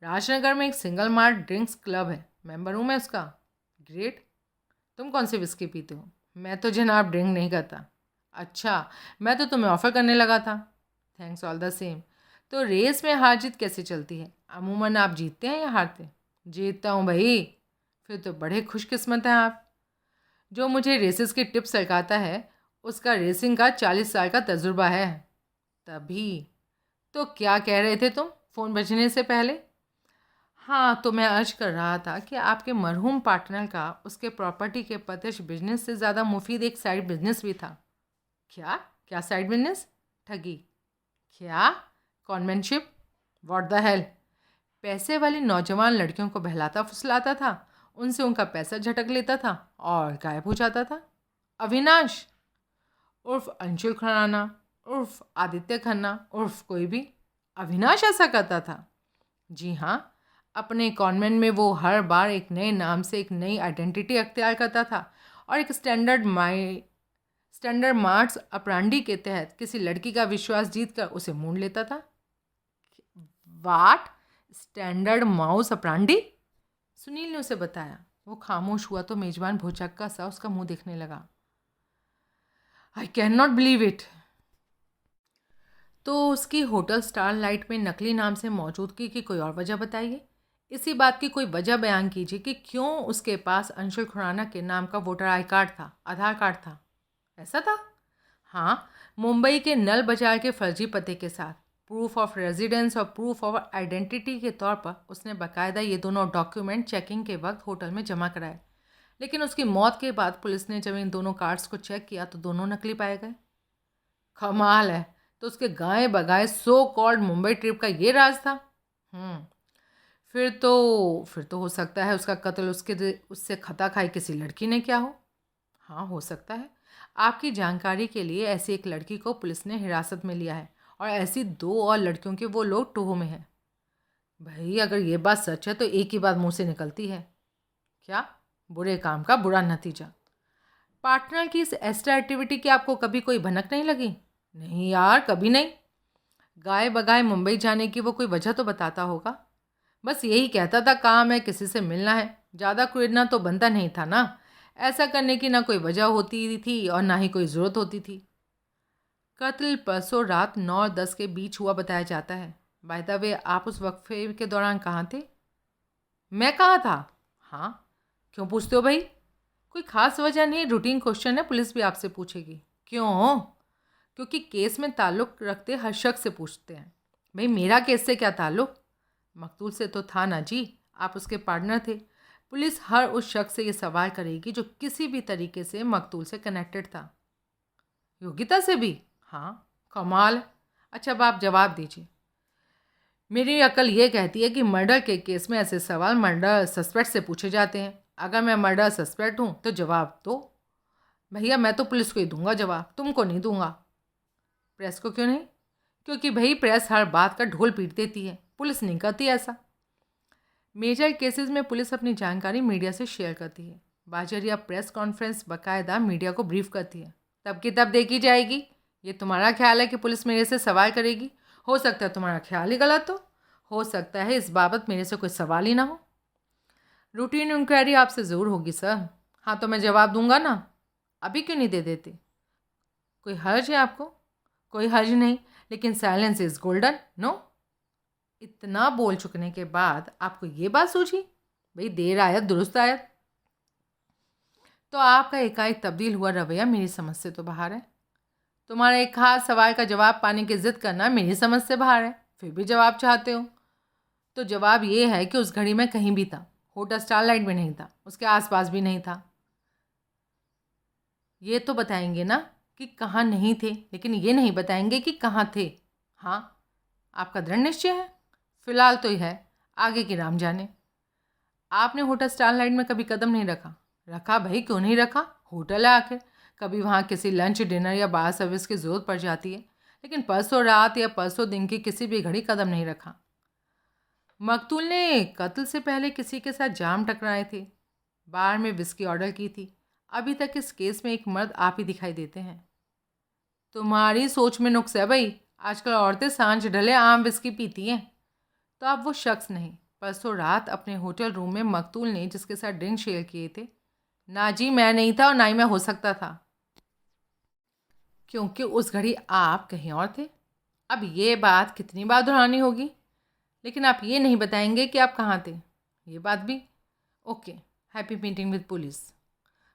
राजनगर में एक सिंगल माल्ट ड्रिंक्स क्लब है, मेंबर हूँ मैं उसका। ग्रेट। तुम कौन सी विस्की पीते हो? मैं तो जनाब ड्रिंक नहीं करता। अच्छा, मैं तो तुम्हें ऑफ़र करने लगा था। Thanks all the same. तो रेस में हार जीत कैसे चलती है? अमूमन आप जीतते हैं या हारते? जीतता हूँ भाई। फिर तो बड़े खुशकिस्मत हैं आप। जो मुझे रेसेस की टिप्स सिखाता है उसका रेसिंग का 40 साल का तजुर्बा है। तभी तो क्या कह रहे थे तुम फ़ोन बजने से पहले? हाँ, तो मैं अर्ज कर रहा था कि आपके मरहूम पार्टनर का उसके प्रॉपर्टी के प्रत्यक्ष बिजनेस से ज़्यादा मुफीद एक साइड बिजनेस भी था। क्या? क्या साइड बिजनेस? ठगी। क्या? कॉन्वेंटशिप? What the hell? पैसे वाली नौजवान लड़कियों को बहलाता फुसलाता था, उनसे उनका पैसा झटक लेता था और गायब हो जाता था। अविनाश उर्फ अंशुल खुराना उर्फ आदित्य खन्ना उर्फ कोई भी, अविनाश ऐसा करता था। जी हाँ, अपने कॉन्वेंट में वो हर बार एक नए नाम से एक नई आइडेंटिटी अख्तियार करता था और एक स्टैंडर्ड मार्क्स अपरांडी के तहत किसी लड़की का विश्वास जीतकर उसे मूंढ लेता था। वाट? स्टैंडर्ड माउस अपरांडी? सुनील ने उसे बताया। वो खामोश हुआ तो मेजबान भौचक्का सा उसका मुंह देखने लगा। I can not believe it. तो उसकी होटल स्टारलाइट में नकली नाम से मौजूदगी की कोई और वजह बताइए। इसी बात की कोई वजह बयान कीजिए कि क्यों उसके पास अंशुल खुराना के नाम का वोटर आई कार्ड था, आधार कार्ड था। ऐसा था? हाँ, मुंबई के नल बाजार के फर्जी पते के साथ प्रूफ ऑफ रेजिडेंस और प्रूफ ऑफ आइडेंटिटी के तौर पर उसने बाकायदा ये दोनों डॉक्यूमेंट चेकिंग के वक्त होटल में जमा कराए। लेकिन उसकी मौत के बाद पुलिस ने जब इन दोनों कार्ड्स को चेक किया तो दोनों नकली पाए गए। कमाल है। तो उसके गाए बगाए सो कॉल्ड मुंबई ट्रिप का ये राज था। फिर तो हो सकता है उसका कत्ल उससे खता खाई किसी लड़की ने किया हो। हाँ, हो सकता है। आपकी जानकारी के लिए ऐसी एक लड़की को पुलिस ने हिरासत में लिया है और ऐसी 2 और लड़कियों के वो लोग टोह में हैं। भाई अगर ये बात सच है तो एक ही बात मुंह से निकलती है। क्या? बुरे काम का बुरा नतीजा। पार्टनर की इस एक्स्ट्रा एक्टिविटी की आपको कभी कोई भनक नहीं लगी? नहीं यार, कभी नहीं। गाय बगाए मुंबई जाने की वो कोई वजह तो बताता होगा। बस यही कहता था काम है, किसी से मिलना है। ज़्यादा कुरेदना तो बनता नहीं था ना। ऐसा करने की ना कोई वजह होती थी और ना ही कोई ज़रूरत होती थी। कत्ल परसों रात 9 और 10 के बीच हुआ बताया जाता है। बाय द वे, आप उस वक्फे के दौरान कहाँ थे? मैं कहाँ था? हाँ, क्यों पूछते हो भाई? कोई ख़ास वजह नहीं, रूटीन क्वेश्चन है, पुलिस भी आपसे पूछेगी। क्यों? क्योंकि केस में ताल्लुक़ रखते हर शख्स से पूछते हैं। भाई मेरा केस से क्या ताल्लुक़? मकतूल से तो था ना जी, आप उसके पार्टनर थे। पुलिस हर उस शख्स से ये सवाल करेगी जो किसी भी तरीके से मकतूल से कनेक्टेड था। योगिता से भी? हाँ, कमाल है। अच्छा अब आप जवाब दीजिए। मेरी अकल ये कहती है कि मर्डर के केस में ऐसे सवाल मर्डर सस्पेक्ट से पूछे जाते हैं। अगर मैं मर्डर सस्पेक्ट हूँ तो जवाब दो। भैया मैं तो पुलिस को ही दूंगा जवाब, तुमको नहीं दूंगा। प्रेस को क्यों नहीं? क्योंकि भाई प्रेस हर बात का ढोल पीट देती है, पुलिस नहीं करती ऐसा। मेजर केसेस में पुलिस अपनी जानकारी मीडिया से शेयर करती है। बाजरिया प्रेस कॉन्फ्रेंस बाकायदा मीडिया को ब्रीफ करती है, तब की तब देखी जाएगी। ये तुम्हारा ख्याल है कि पुलिस मेरे से सवाल करेगी? हो सकता है तुम्हारा ख्याल ही गलत हो सकता है इस बाबत मेरे से कोई सवाल ही ना हो। रूटीन इंक्वायरी आपसे ज़रूर होगी सर। हाँ तो मैं जवाब दूंगा ना, अभी क्यों नहीं दे देते? कोई हर्ज है आपको? कोई हर्ज नहीं, लेकिन साइलेंस इज़ गोल्डन, नो? इतना बोल चुकने के बाद आपको ये बात सूझी? भाई देर आयत दुरुस्त आयत। तो आपका एकाएक तब्दील हुआ रवैया मेरी समझ से तो बाहर है। तुम्हारा एक खास सवाल का जवाब पाने की जिद करना मेरी समझ से बाहर है, फिर भी जवाब चाहते हो। तो जवाब ये है कि उस घड़ी में कहीं भी था, होटल स्टारलाइट में नहीं था, उसके आसपास भी नहीं था। ये तो बताएंगे ना कि कहाँ नहीं थे, लेकिन ये नहीं बताएंगे कि कहाँ थे। हाँ, आपका दृढ़ निश्चय है? फिलहाल तो यह है, आगे की राम जाने। आपने होटल स्टारलाइट में कभी कदम नहीं रखा? रखा भाई, क्यों नहीं रखा? होटल है आखिर, कभी वहाँ किसी लंच डिनर या बार सर्विस की ज़रूरत पड़ जाती है, लेकिन परसों रात या परसों दिन की किसी भी घड़ी कदम नहीं रखा। मकतूल ने कत्ल से पहले किसी के साथ जाम टकराए थे, बार में विस्की ऑर्डर की थी। अभी तक इस केस में एक मर्द आप ही दिखाई देते हैं। तुम्हारी सोच में नुक्स है भाई, आजकल औरतें सांझ ढले आम विस्की पीती हैं। तो आप वो शख्स नहीं, परसों रात अपने होटल रूम में मकतूल ने जिसके साथ ड्रिंक शेयर किए थे? ना जी, मैं नहीं था और ना ही मैं हो सकता था, क्योंकि उस घड़ी आप कहीं और थे। अब ये बात कितनी बार दोहरानी होगी? लेकिन आप ये नहीं बताएंगे कि आप कहाँ थे। ये बात भी okay. Happy meeting with police.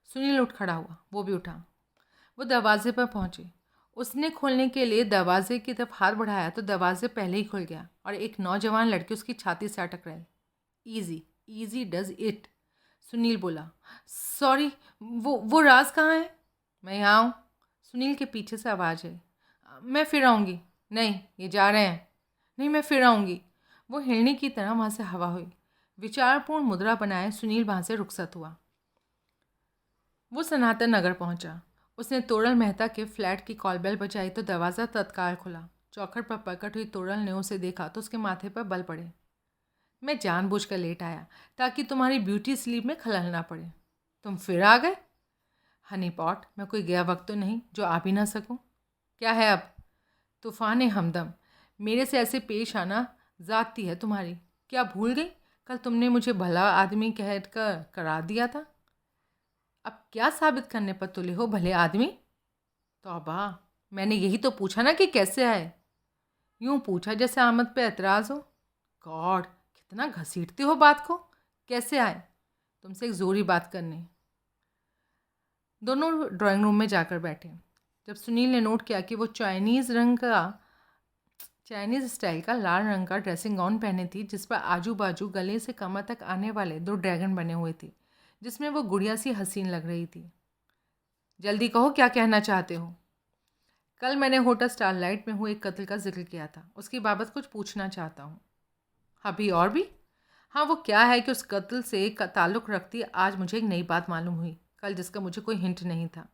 Sunil उठ खड़ा हुआ, वो भी उठा। वो दरवाजे पर पहुंचे। उसने खोलने के लिए दरवाजे की तरफ हाथ बढ़ाया तो दरवाजे पहले ही खुल गया और एक नौजवान लड़की उसकी छाती से अटक रही। Easy easy does it, Sunil बोला। सॉरी, वो राज कहाँ है? मैं यहाँ हूँ, सुनील के पीछे से आवाज़ है। मैं फिर आऊँगी। नहीं, ये जा रहे हैं। नहीं, मैं फिर आऊँगी। वो हिरनी की तरह वहाँ से हवा हुई। विचारपूर्ण मुद्रा बनाए सुनील वहाँ से रुखसत हुआ। वो सनातन नगर पहुँचा। उसने तोरल मेहता के फ्लैट की कॉल बेल बजाई तो दरवाज़ा तत्काल खुला। चौखट पर प्रकट हुई तोरल ने उसे देखा तो उसके माथे पर बल पड़े। मैं जानबूझकर लेट आया ताकि तुम्हारी ब्यूटी स्लीप में खलल ना पड़े। तुम फिर आ गए? हनी पॉट, मैं कोई गया वक्त तो नहीं जो आ भी ना सकूं। क्या है अब? तूफ़ान हमदम, मेरे से ऐसे पेश आना ज़ाती है तुम्हारी। क्या भूल गई? कल तुमने मुझे भला आदमी कहकर करा दिया था। अब क्या साबित करने पर तुले हो भले आदमी? तौबा, मैंने यही तो पूछा ना कि कैसे आए। यूं पूछा जैसे आमद पे एतराज़ हो। गॉड, कितना घसीटते हो बात को। कैसे आए? तुमसे एक ज़रूरी बात करने। दोनों ड्राइंग रूम में जाकर बैठे। जब सुनील ने नोट किया कि वो चाइनीज़ स्टाइल का लाल रंग का ड्रेसिंग गाउन पहने थी जिस पर आजू बाजू गले से कमर तक आने वाले 2 ड्रैगन बने हुए थे, जिसमें वो गुड़िया सी हसीन लग रही थी। जल्दी कहो, क्या कहना चाहते हो? कल मैंने होटल स्टारलाइट में हुए एक कत्ल का जिक्र किया था, उसकी बाबत कुछ पूछना चाहता हूँ। अभी और भी? हाँ, वो क्या है कि उस कत्ल से ताल्लुक़ रखती आज मुझे एक नई बात मालूम हुई कल, जिसका मुझे कोई हिंट नहीं था।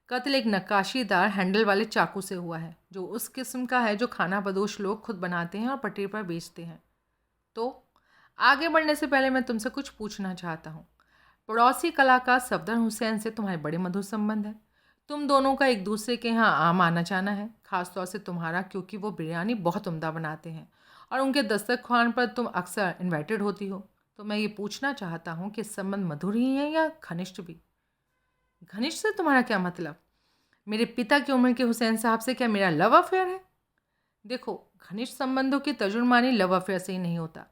कत्ल एक नक्काशीदार हैंडल वाले चाकू से हुआ है, जो उस किस्म का है जो खाना बदोश लोग खुद बनाते हैं और पटरी पर बेचते हैं। तो आगे बढ़ने से पहले मैं तुमसे कुछ पूछना चाहता हूँ। पड़ोसी कलाकार सफदर हुसैन से तुम्हारे बड़े मधुर संबंध है। तुम दोनों का एक दूसरे के यहाँ आम आना जाना है, ख़ासतौर से तुम्हारा, क्योंकि वो बिरयानी बहुत उम्दा बनाते हैं और उनके दस्तरख्वान पर तुम अक्सर इन्वाइटेड होती हो। तो मैं ये पूछना चाहता हूँ कि संबंध मधुर ही है या घनिष्ठ भी? घनिष्ठ से तुम्हारा क्या मतलब? मेरे पिता की उम्र के हुसैन साहब से क्या मेरा लव अफेयर है? देखो, घनिष्ठ संबंधों की तर्जुमानी लव अफेयर से ही नहीं होता।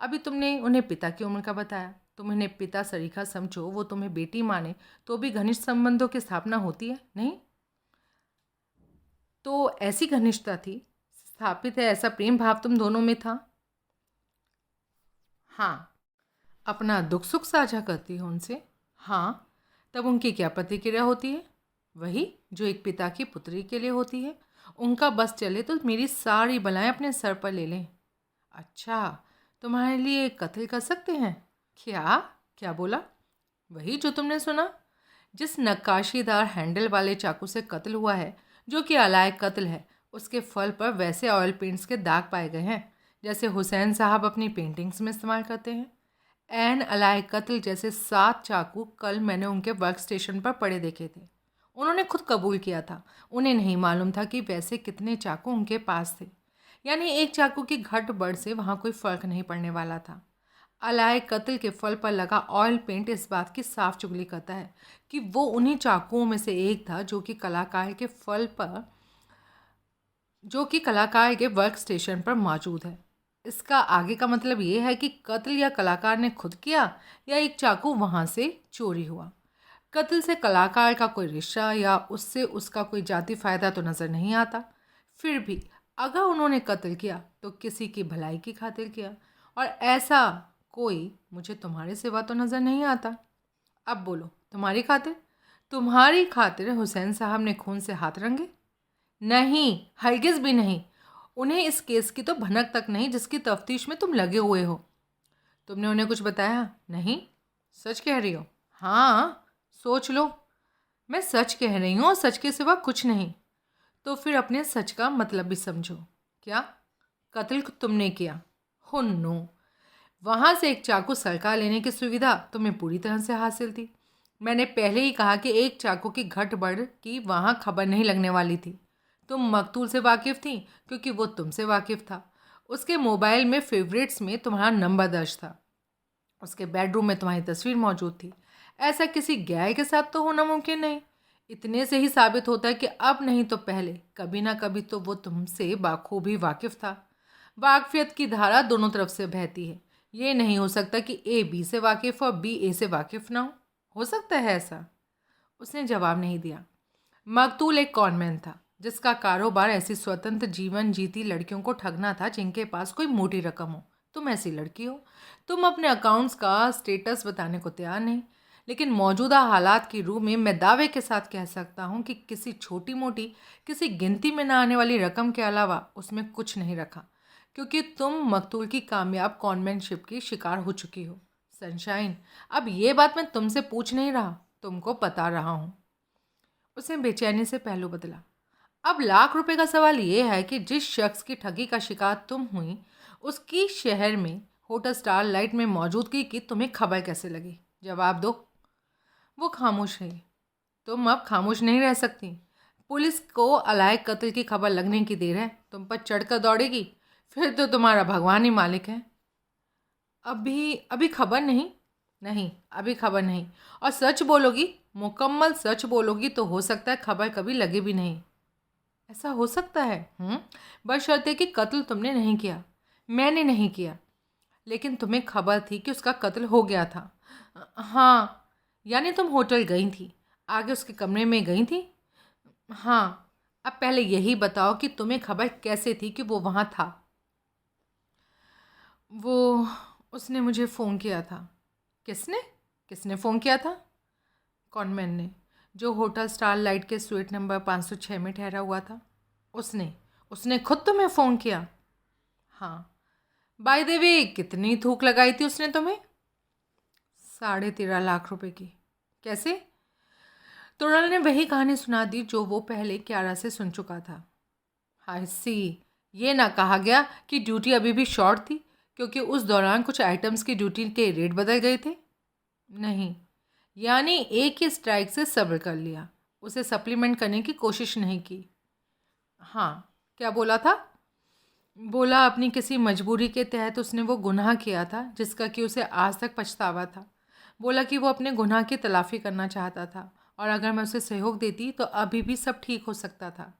अभी तुमने उन्हें पिता की उम्र का बताया, तुम इन्हें पिता सरीखा समझो, वो तुम्हें बेटी माने, तो भी घनिष्ठ संबंधों की स्थापना होती है नहीं? तो ऐसी घनिष्ठता थी, स्थापित है, ऐसा प्रेम भाव तुम दोनों में था। हाँ। अपना दुख सुख साझा करती हो उनसे। हाँ। तब उनकी क्या प्रतिक्रिया होती है? वही जो एक पिता की पुत्री के लिए होती है। उनका बस चले तो मेरी सारी बलाएं अपने सर पर ले लें। अच्छा, तुम्हारे लिए कत्ल कर सकते हैं? क्या? क्या बोला? वही जो तुमने सुना। जिस नक्काशीदार हैंडल वाले चाकू से कत्ल हुआ है, जो कि अलायक कत्ल है, उसके फल पर वैसे ऑयल पेंट्स के दाग पाए गए हैं जैसे हुसैन साहब अपनी पेंटिंग्स में इस्तेमाल करते हैं। एन अलायक कत्ल जैसे 7 चाकू कल मैंने उनके वर्क स्टेशन पर पड़े देखे थे। उन्होंने खुद कबूल किया था। उन्हें नहीं मालूम था कि वैसे कितने चाकू उनके पास थे। यानी एक चाकू की घट बढ़ से वहाँ कोई फ़र्क नहीं पड़ने वाला था। अलायक कत्ल के फल पर लगा ऑयल पेंट इस बात की साफ चुगली करता है कि वो उन्हीं चाकुओं में से एक था जो कि कलाकार के वर्क स्टेशन पर मौजूद है। इसका आगे का मतलब ये है कि कत्ल या कलाकार ने खुद किया या एक चाकू वहाँ से चोरी हुआ। कत्ल से कलाकार का कोई रिश्ता या उससे उसका कोई जाती फ़ायदा तो नज़र नहीं आता। फिर भी अगर उन्होंने कत्ल किया तो किसी की भलाई की खातिर किया, और ऐसा कोई मुझे तुम्हारे सिवा तो नज़र नहीं आता। अब बोलो, तुम्हारी खातिर हुसैन साहब ने खून से हाथ रंगे? नहीं, हरगिज़ भी नहीं। उन्हें इस केस की तो भनक तक नहीं जिसकी तफ्तीश में तुम लगे हुए हो। तुमने उन्हें कुछ बताया? नहीं। सच कह रही हो? हाँ, सोच लो। मैं सच कह रही हूँ और सच के सिवा कुछ नहीं। तो फिर अपने सच का मतलब भी समझो। क्या? कत्ल तुमने किया? हो नो। वहाँ से एक चाकू सरका लेने की सुविधा तुम्हें पूरी तरह से हासिल थी। मैंने पहले ही कहा कि एक चाकू की घट बढ़ की वहाँ खबर नहीं लगने वाली थी। तुम मकतूल से वाकिफ़ थी क्योंकि वो तुमसे वाकिफ़ था। उसके मोबाइल में फेवरेट्स में तुम्हारा नंबर दर्ज था। उसके बेडरूम में तुम्हारी तस्वीर मौजूद थी। ऐसा किसी गैर के साथ तो होना मुमकिन नहीं। इतने से ही साबित होता है कि अब नहीं तो पहले कभी ना कभी तो वो तुमसे बाखूबी वाकिफ़ था। वाकफियत की धारा दोनों तरफ से बहती है। ये नहीं हो सकता कि ए बी से वाकिफ़ और बी ए से वाकिफ़ ना हो सकता है ऐसा? उसने जवाब नहीं दिया। मकतूल एक कॉनमैन था जिसका कारोबार ऐसी स्वतंत्र जीवन जीती लड़कियों को ठगना था जिनके पास कोई मोटी रकम हो। तुम ऐसी लड़की हो। तुम अपने अकाउंट्स का स्टेटस बताने को तैयार नहीं, लेकिन मौजूदा हालात की रूह में मैं दावे के साथ कह सकता हूँ कि किसी छोटी मोटी, किसी गिनती में ना आने वाली रकम के अलावा उसमें कुछ नहीं रखा, क्योंकि तुम मकतूल की कामयाब कॉन्वेंटशिप की शिकार हो चुकी हो। सनशाइन, अब ये बात मैं तुमसे पूछ नहीं रहा, तुमको बता रहा हूँ। उसने बेचैनी से पहलू बदला। अब लाख रुपए का सवाल ये है कि जिस शख्स की ठगी का शिकार तुम हुई, उसकी शहर में होटल स्टार लाइट में मौजूदगी की तुम्हें खबर कैसे लगी? जवाब दो। वो खामोश रही। तुम अब खामोश नहीं रह सकती। पुलिस को अलायक कत्ल की खबर लगने की देर है, तुम पर चढ़कर दौड़ेगी। फिर तो तुम्हारा भगवान ही मालिक है। अभी अभी खबर नहीं। नहीं, अभी खबर नहीं। और सच बोलोगी, मुकम्मल सच बोलोगी तो हो सकता है खबर कभी लगे भी नहीं। ऐसा हो सकता है? बशर्ते कि कत्ल तुमने नहीं किया। मैंने नहीं किया, लेकिन तुम्हें खबर थी कि उसका कत्ल हो गया था। हाँ। यानी तुम होटल गई थी, आगे उसके कमरे में गई थी? हाँ। अब पहले यही बताओ कि तुम्हें खबर कैसे थी कि वो वहाँ था? वो उसने मुझे फ़ोन किया था। किसने? किसने फ़ोन किया था? कॉनमैन ने, जो होटल स्टार लाइट के स्वीट नंबर 506 में ठहरा हुआ था। उसने उसने खुद तुम्हें फ़ोन किया? हाँ। बाय द वे, कितनी थूक लगाई थी उसने तुम्हें? 13.5 लाख रुपए की। कैसे? तुरल ने वही कहानी सुना दी जो वो पहले क्यारा से सुन चुका था। हाय सी, ये ना कहा गया कि ड्यूटी अभी भी शॉर्ट थी क्योंकि उस दौरान कुछ आइटम्स की ड्यूटी के रेट बदल गए थे? नहीं। यानी एक ही स्ट्राइक से सब्र कर लिया, उसे सप्लीमेंट करने की कोशिश नहीं की? हाँ। क्या बोला था? बोला अपनी किसी मजबूरी के तहत उसने वो गुनाह किया था जिसका कि उसे आज तक पछतावा था। बोला कि वो अपने गुनाह की तलाफ़ी करना चाहता था और अगर मैं उसे सहयोग देती तो अभी भी सब ठीक हो सकता था।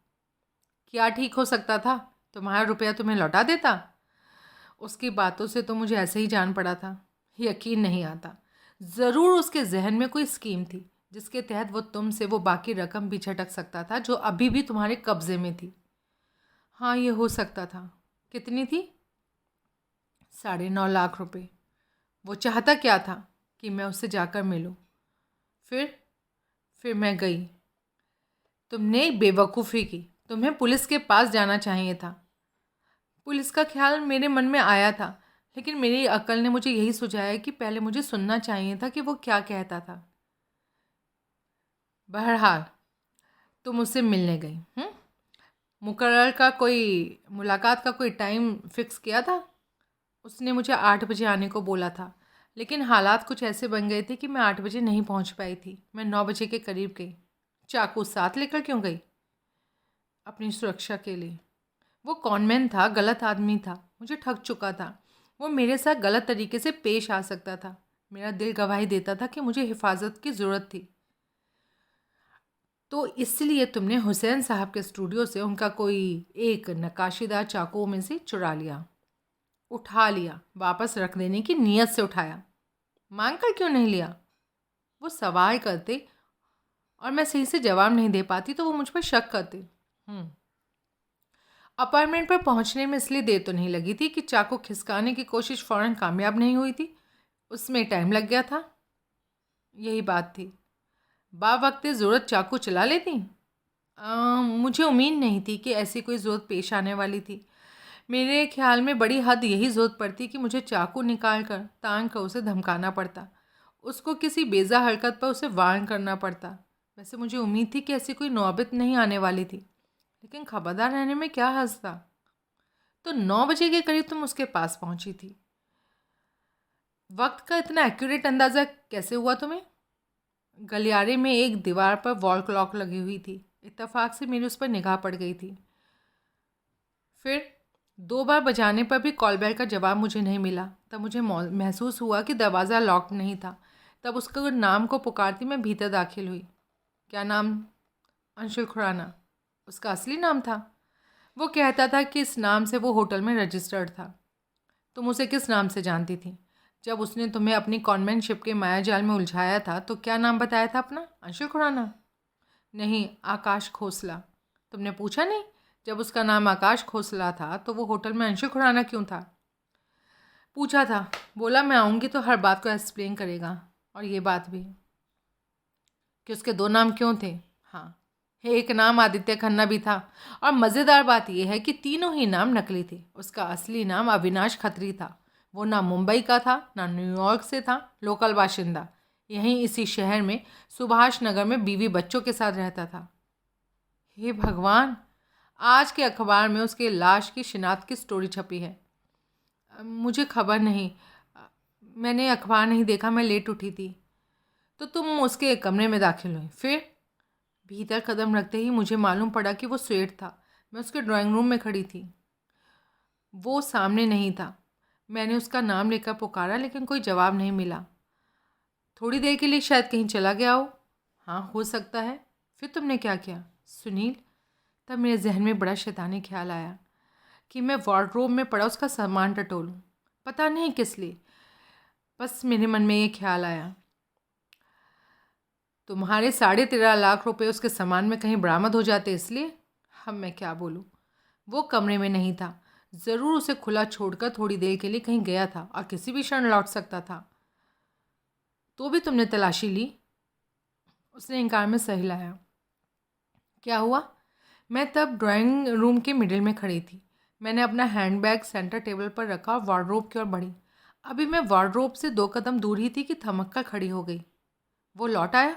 क्या ठीक हो सकता था? तुम्हारा रुपया तुम्हें लौटा देता? उसकी बातों से तो मुझे ऐसे ही जान पड़ा था। यकीन नहीं आता। ज़रूर उसके जहन में कोई स्कीम थी जिसके तहत वो तुमसे वो बाकी रकम भी झटक सकता था जो अभी भी तुम्हारे कब्ज़े में थी। हाँ, ये हो सकता था। कितनी थी? 9.5 लाख रुपए। वो चाहता क्या था? कि मैं उससे जाकर मिलूं। फिर मैं गई। तुमने एक बेवकूफ़ी की। तुम्हें पुलिस के पास जाना चाहिए था। पुलिस का ख्याल मेरे मन में आया था, लेकिन मेरी अक्ल ने मुझे यही सुझाया कि पहले मुझे सुनना चाहिए था कि वो क्या कहता था। बहरहाल तुम उससे मिलने गई। मुकर्रर का कोई मुलाकात का कोई टाइम फिक्स किया था? उसने मुझे 8 बजे आने को बोला था, लेकिन हालात कुछ ऐसे बन गए थे कि मैं 8 बजे नहीं पहुंच पाई थी। मैं 9 बजे के करीब गई। चाकू साथ लेकर क्यों गई? अपनी सुरक्षा के लिए। वो कॉनमैन था, गलत आदमी था, मुझे ठग चुका था। वो मेरे साथ गलत तरीके से पेश आ सकता था। मेरा दिल गवाही देता था कि मुझे हिफाजत की ज़रूरत थी। तो इसलिए तुमने हुसैन साहब के स्टूडियो से उनका कोई एक नक्काशीदार चाकू में से चुरा लिया, उठा लिया, वापस रख देने की नीयत से उठाया। मांग कर क्यों नहीं लिया? वो सवाल करते और मैं सही से जवाब नहीं दे पाती तो वो मुझ पर शक करते। अपार्टमेंट पर पहुंचने में इसलिए देर तो नहीं लगी थी कि चाकू खिसकाने की कोशिश फ़ौरन कामयाब नहीं हुई थी। उसमें टाइम लग गया था। यही बात थी। बावक़्त ज़रूरत चाकू चला लेती। मुझे उम्मीद नहीं थी कि ऐसी कोई ज़रूरत पेश आने वाली थी। मेरे ख्याल में बड़ी हद यही ज़रूरत पड़ती कि मुझे चाकू निकाल कर तान कर उसे धमकाना पड़ता, उसको किसी बेजा हरकत पर उसे वार्न करना पड़ता। वैसे मुझे उम्मीद थी कि ऐसी कोई नौबत नहीं आने वाली थी, लेकिन खबरदार रहने में क्या हर्ज था। तो 9 बजे के करीब तुम उसके पास पहुंची थी। वक्त का इतना एक्यूरेट अंदाज़ा कैसे हुआ तुम्हें? गलियारे में एक दीवार पर वॉल क्लॉक लगी हुई थी। इत्तेफाक से मेरी उस पर निगाह पड़ गई थी। फिर 2 बार बजाने पर भी कॉल बेल का जवाब मुझे नहीं मिला। तब मुझे महसूस हुआ कि दरवाज़ा लॉक नहीं था। तब उसके नाम को पुकारती मैं भीतर दाखिल हुई। क्या नाम? अंशुल खुराना उसका असली नाम था। वो कहता था कि इस नाम से वो होटल में रजिस्टर्ड था। तुम उसे किस नाम से जानती थी? जब उसने तुम्हें अपनी कॉन्वेंटशिप के मायाजाल में उलझाया था तो क्या नाम बताया था अपना? अंशुल खुराना? नहीं, आकाश खोसला। तुमने पूछा नहीं? जब उसका नाम आकाश खोसला था तो वो होटल में अंशुल खुराना क्यों था? पूछा था। बोला मैं आऊँगी तो हर बात को एक्सप्लेन करेगा। और ये बात भी कि उसके 2 नाम क्यों थे। हाँ, एक नाम आदित्य खन्ना भी था। और मज़ेदार बात यह है कि तीनों ही नाम नकली थे। उसका असली नाम अविनाश खत्री था। वो ना मुंबई का था ना न्यूयॉर्क से था, लोकल बाशिंदा। यहीं इसी शहर में सुभाष नगर में बीवी बच्चों के साथ रहता था। हे भगवान! आज के अखबार में उसके लाश की शिनाख्त की स्टोरी छपी है। मुझे खबर नहीं। मैंने अखबार नहीं देखा, मैं लेट उठी थी। तो तुम उसके कमरे में दाखिल हुई। फिर भीतर कदम रखते ही मुझे मालूम पड़ा कि वो सेठ था। मैं उसके ड्राइंग रूम में खड़ी थी। वो सामने नहीं था। मैंने उसका नाम लेकर पुकारा, लेकिन कोई जवाब नहीं मिला। थोड़ी देर के लिए शायद कहीं चला गया हो। हाँ, हो सकता है। फिर तुमने क्या किया? सुनील, तब मेरे जहन में बड़ा शैतानी ख्याल आया कि मैं वार्डरोब में पड़ा उसका सामान टटोलूं। पता नहीं किस लिए, बस मेरे मन में ये ख्याल आया। तुम्हारे 13.5 लाख रुपए उसके सामान में कहीं बरामद हो जाते इसलिए। अब मैं क्या बोलूं। वो कमरे में नहीं था। ज़रूर उसे खुला छोड़कर थोड़ी देर के लिए कहीं गया था और किसी भी क्षण लौट सकता था। तो भी तुमने तलाशी ली? उसने इनकार में सर हिलाया। क्या हुआ? मैं तब ड्राइंग रूम के मिडिल में खड़ी थी। मैंने अपना हैंडबैग सेंटर टेबल पर रखा और वार्डरोब की ओर बढ़ी। अभी मैं वार्डरोब से 2 कदम दूर ही थी कि थमक कर खड़ी हो गई। वो लौट आया?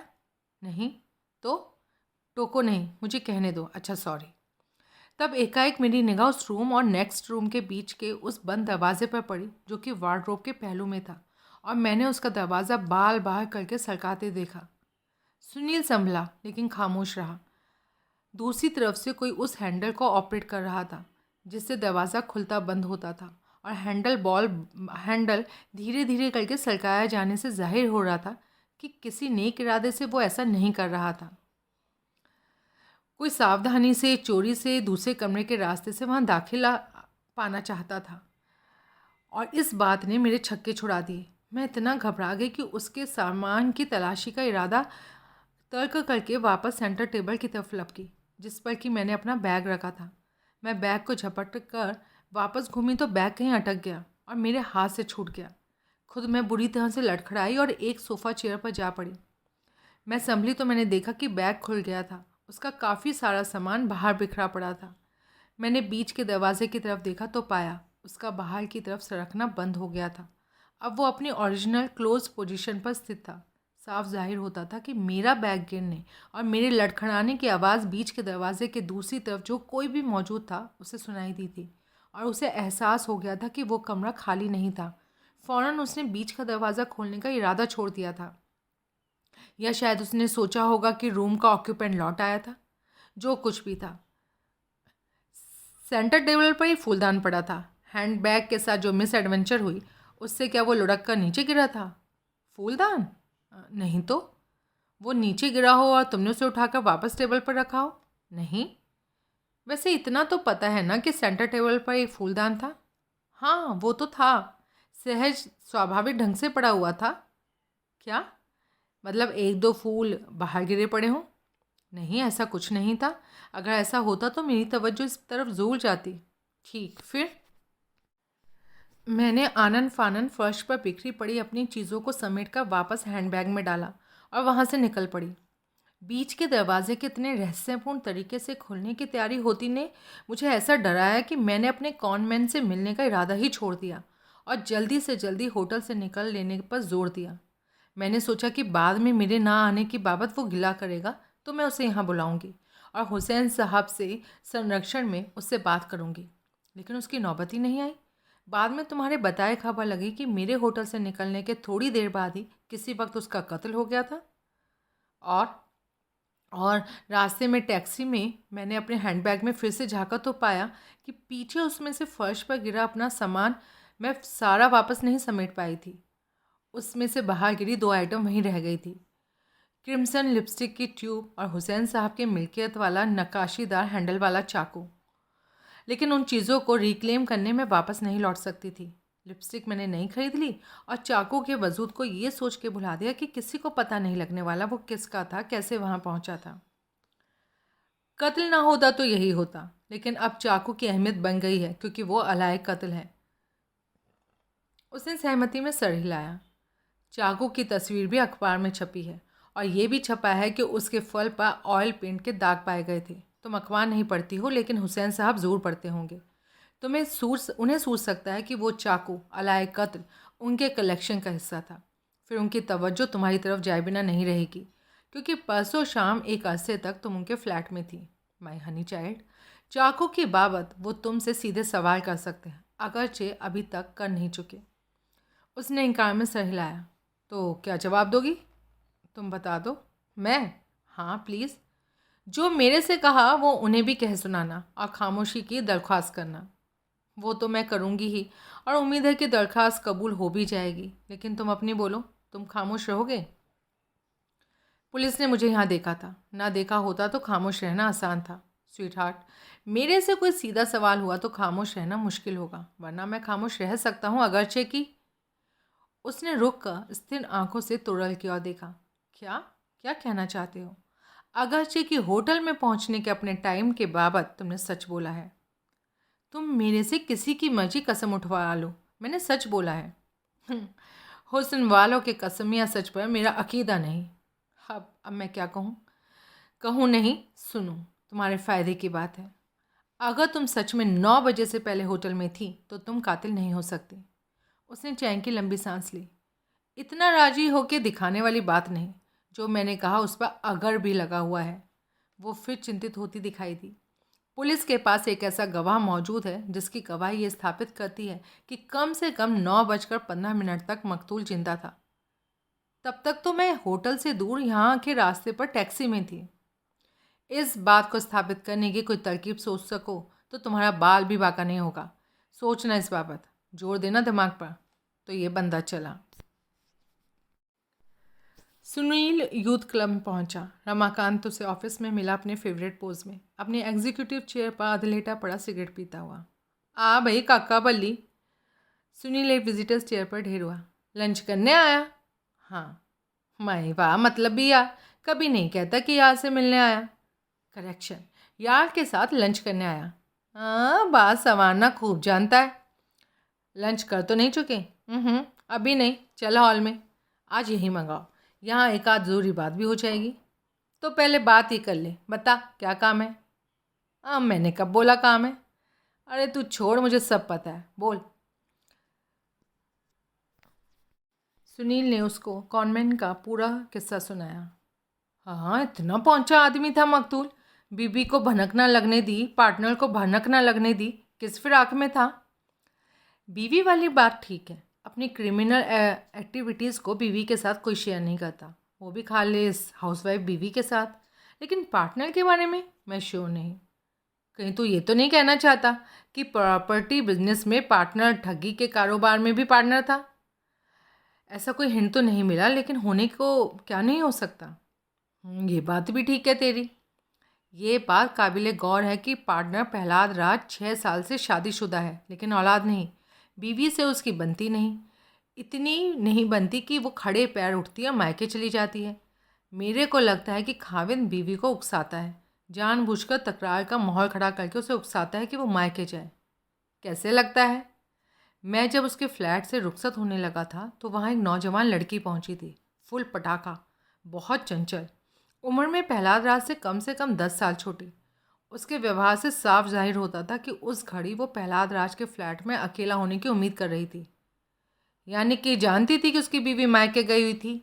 नहीं। तो? टोको नहीं, मुझे कहने दो। अच्छा, सॉरी। तब एकाएक मेरी निगाह उस रूम और नेक्स्ट रूम के बीच के उस बंद दरवाजे पर पड़ी जो कि वार्डरोब के पहलू में था, और मैंने उसका दरवाज़ा बार बार करके सरकाते देखा। सुनील संभला, लेकिन खामोश रहा। दूसरी तरफ से कोई उस हैंडल को ऑपरेट कर रहा था जिससे दरवाज़ा खुलता बंद होता था, और हैंडल धीरे धीरे करके सरकाया जाने से जाहिर हो रहा था कि किसी नेक इरादे से वो ऐसा नहीं कर रहा था। कोई सावधानी से, चोरी से दूसरे कमरे के रास्ते से वहाँ दाखिला पाना चाहता था। और इस बात ने मेरे छक्के छुड़ा दिए। मैं इतना घबरा गई कि उसके सामान की तलाशी का इरादा तर्क करके वापस सेंटर टेबल की तरफ लपकी जिस पर कि मैंने अपना बैग रखा था। मैं बैग को झपट कर वापस घूमी तो बैग कहीं अटक गया और मेरे हाथ से छूट गया। खुद मैं बुरी तरह से लड़खड़ाई और एक सोफ़ा चेयर पर जा पड़ी। मैं संभली तो मैंने देखा कि बैग खुल गया था। उसका काफ़ी सारा सामान बाहर बिखरा पड़ा था। मैंने बीच के दरवाजे की तरफ देखा तो पाया उसका बाहर की तरफ सरकना बंद हो गया था। अब वो अपनी ओरिजिनल क्लोज पोजीशन पर स्थित था। साफ जाहिर होता था कि मेरा बैग गिरने और मेरे लड़खड़ाने की आवाज़ बीच के दरवाजे के दूसरी तरफ जो कोई भी मौजूद था उसे सुनाई दी थी और उसे एहसास हो गया था कि वो कमरा खाली नहीं था। फ़ौरन उसने बीच का दरवाज़ा खोलने का इरादा छोड़ दिया था, या शायद उसने सोचा होगा कि रूम का ऑक्यूपेंट लौट आया था। जो कुछ भी था, सेंटर टेबल पर ही फूलदान पड़ा था। हैंडबैग के साथ जो मिस एडवेंचर हुई उससे क्या वो लुढ़क कर नीचे गिरा था? फूलदान? नहीं तो। वो नीचे गिरा हो और तुमने उसे उठाकर वापस टेबल पर रखा हो? नहीं। वैसे इतना तो पता है ना कि सेंटर टेबल पर एक फूलदान था। हाँ, वो तो था। सहज स्वाभाविक ढंग से पड़ा हुआ था। क्या मतलब एक दो फूल बाहर गिरे पड़े हों? नहीं, ऐसा कुछ नहीं था। अगर ऐसा होता तो मेरी तवज्जो इस तरफ ज़ूल जाती। ठीक, फिर? मैंने आनन फानन फर्श पर बिखरी पड़ी अपनी चीज़ों को समेटकर वापस हैंडबैग में डाला और वहाँ से निकल पड़ी। बीच के दरवाजे के इतने रहस्यपूर्ण तरीके से खुलने की तैयारी होती ने मुझे ऐसा डराया कि मैंने अपने कॉनमैन से मिलने का इरादा ही छोड़ दिया और जल्दी से जल्दी होटल से निकल लेने पर जोर दिया। मैंने सोचा कि बाद में मेरे ना आने की बाबत वो गिला करेगा तो मैं उसे यहाँ बुलाऊंगी और हुसैन साहब से संरक्षण में उससे बात करूंगी। लेकिन उसकी नौबत ही नहीं आई। बाद में तुम्हारे बताए खबर लगी कि मेरे होटल से निकलने के थोड़ी देर बाद ही किसी वक्त उसका कत्ल हो गया था। और और रास्ते में टैक्सी में मैंने अपने हैंडबैग में फिर से झांका तो पाया कि पीछे उसमें से फर्श पर गिरा अपना सामान मैं सारा वापस नहीं समेट पाई थी। उसमें से बाहर गिरी दो आइटम वहीं रह गई थी, क्रिम्सन लिपस्टिक की ट्यूब और हुसैन साहब के मिल्कियत वाला नक्काशीदार हैंडल वाला चाकू। लेकिन उन चीज़ों को रिक्लेम करने में वापस नहीं लौट सकती थी। लिपस्टिक मैंने नहीं खरीद ली और चाकू के वजूद को ये सोच के भुला दिया कि किसी को पता नहीं लगने वाला वो किसका था, कैसे वहाँ पहुँचा था। कत्ल ना होता तो यही होता, लेकिन अब चाकू की अहमियत बन गई है क्योंकि वो अलायक कत्ल है। उसने सहमति में सर हिलाया। चाकू की तस्वीर भी अखबार में छपी है और ये भी छपा है कि उसके फल पर ऑयल पेंट के दाग पाए गए थे। तुम अखबार नहीं पढ़ती हो लेकिन हुसैन साहब ज़रूर पढ़ते होंगे। उन्हें सूझ सकता है कि वो चाकू अलायक कत्ल उनके कलेक्शन का हिस्सा था। फिर उनकी तवज्जो तुम्हारी तरफ जाए बिना नहीं रहेगी क्योंकि परसों शाम एक अरसे तक तुम उनके फ्लैट में थी। माय हनी चाइल्ड, चाकू की बाबत वो तुमसे सीधे सवाल कर सकते हैं, अगरचे अभी तक कर नहीं चुके। उसने इनकार में सर हिलाया। तो क्या जवाब दोगी? तुम बता दो। मैं? हाँ प्लीज़। जो मेरे से कहा वो उन्हें भी कह सुनाना और खामोशी की दरख्वास्त करना। वो तो मैं करूँगी ही और उम्मीद है कि दरख्वास्त कबूल हो भी जाएगी। लेकिन तुम अपनी बोलो, तुम खामोश रहोगे? पुलिस ने मुझे यहाँ देखा था, ना देखा होता तो खामोश रहना आसान था। स्वीट हार्ट, मेरे से कोई सीधा सवाल हुआ तो खामोश रहना मुश्किल होगा, वरना मैं खामोश रह सकता हूँ अगरचे कि। उसने रुक कर स्थिर आंखों से तुरल की ओर देखा। क्या क्या कहना चाहते हो? अगरचे कि होटल में पहुंचने के अपने टाइम के बाबत तुमने सच बोला है। तुम मेरे से किसी की मर्जी कसम उठवा लो, मैंने सच बोला है। हुस्न वालों के कसम या सच पर मेरा अकीदा नहीं। अब मैं क्या कहूँ? कहूँ नहीं, सुनो, तुम्हारे फ़ायदे की बात है। अगर तुम सच में 9 बजे से पहले होटल में थी तो तुम कातिल नहीं हो सकती। उसने चैन की लंबी सांस ली। इतना राजी होके दिखाने वाली बात नहीं। जो मैंने कहा उस पर अगर भी लगा हुआ है। वो फिर चिंतित होती दिखाई दी। पुलिस के पास एक ऐसा गवाह मौजूद है जिसकी गवाही ये स्थापित करती है कि कम से कम 9:15 तक मकतूल जिंदा था। तब तक तो मैं होटल से दूर यहाँ के रास्ते पर टैक्सी में थी। इस बात को स्थापित करने की कोई तरकीब सोच सको तो तुम्हारा बाल भी बाका नहीं होगा। सोचना इस बाबत, जोर देना दिमाग पर। तो ये बंदा चला। सुनील यूथ क्लब में पहुंचा। रमाकांत उसे ऑफिस में मिला अपने फेवरेट पोज में, अपनी एग्जीक्यूटिव चेयर पर अधलेटा पड़ा सिगरेट पीता हुआ। आ भाई काका बल्ली। सुनील एक विजिटर्स चेयर पर ढेर हुआ। लंच करने आया? हाँ। मैं वाह, मतलब भी यार, कभी नहीं कहता कि यार से मिलने आया। करेक्शन, यार के साथ लंच करने आया। हाँ, बात संवारना खूब जानता है। लंच कर तो नहीं चुके? अभी नहीं, चल हॉल में। आज यही मंगाओ, यहाँ एक आध ज़रूरी बात भी हो जाएगी। तो पहले बात ही कर ले, बता क्या काम है? मैंने कब बोला काम है? अरे तू छोड़, मुझे सब पता है, बोल। सुनील ने उसको कॉन्वेंट का पूरा किस्सा सुनाया। हाँ, इतना पहुंचा आदमी था मकतूल। बीबी को भनक ना लगने दी, पार्टनर को भनक ना लगने दी। किस फिराक में था? बीवी वाली बात ठीक है, अपनी क्रिमिनल एक्टिविटीज़ को बीवी के साथ कोई शेयर नहीं करता, वो भी खाली इस हाउसवाइफ बीवी के साथ। लेकिन पार्टनर के बारे में मैं श्योर नहीं। कहीं तो ये तो नहीं कहना चाहता कि प्रॉपर्टी बिजनेस में पार्टनर ठगी के कारोबार में भी पार्टनर था? ऐसा कोई हिंट तो नहीं मिला, लेकिन होने को क्या नहीं हो सकता। ये बात भी ठीक है तेरी। ये बात काबिले गौर है कि पार्टनर प्रहलाद राज 6 साल से शादीशुदा है, लेकिन औलाद नहीं। बीवी से उसकी बनती नहीं, इतनी नहीं बनती कि वो खड़े पैर उठती है और मायके चली जाती है। मेरे को लगता है कि खाविंद बीवी को उकसाता है, जानबूझकर तकरार का माहौल खड़ा करके उसे उकसाता है कि वो मायके जाए। कैसे लगता है? मैं जब उसके फ्लैट से रुखसत होने लगा था तो वहाँ एक नौजवान लड़की पहुँची थी, फुल पटाखा, बहुत चंचल, उम्र में प्रहलाद राज से कम 10 साल छोटी। उसके व्यवहार से साफ जाहिर होता था कि उस घड़ी वो प्रहलाद राज के फ्लैट में अकेला होने की उम्मीद कर रही थी। यानी कि जानती थी कि उसकी बीवी मायके गई हुई थी।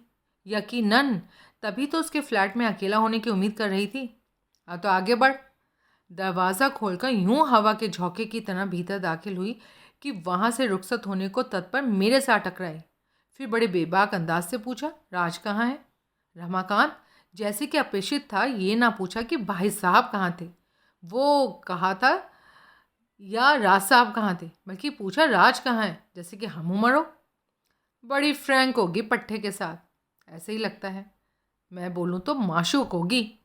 यकीनन तभी तो उसके फ्लैट में अकेला होने की उम्मीद कर रही थी। अब तो आगे बढ़। दरवाज़ा खोलकर यूं हवा के झोंके की तरह भीतर दाखिल हुई कि वहाँ से रुखसत होने को तत्पर मेरे साथ टकराई। फिर बड़े बेबाक अंदाज से पूछा, राज कहाँ है? रमाकांत जैसे कि अपेक्षित था, ये ना पूछा कि भाई साहब कहाँ थे, वो कहा था, या राज साहब कहाँ थे, बल्कि पूछा राज कहाँ है, जैसे कि हम उम्र हो। बड़ी फ्रैंक होगी पट्टे के साथ, ऐसे ही लगता है। मैं बोलूँ तो माशूक होगी।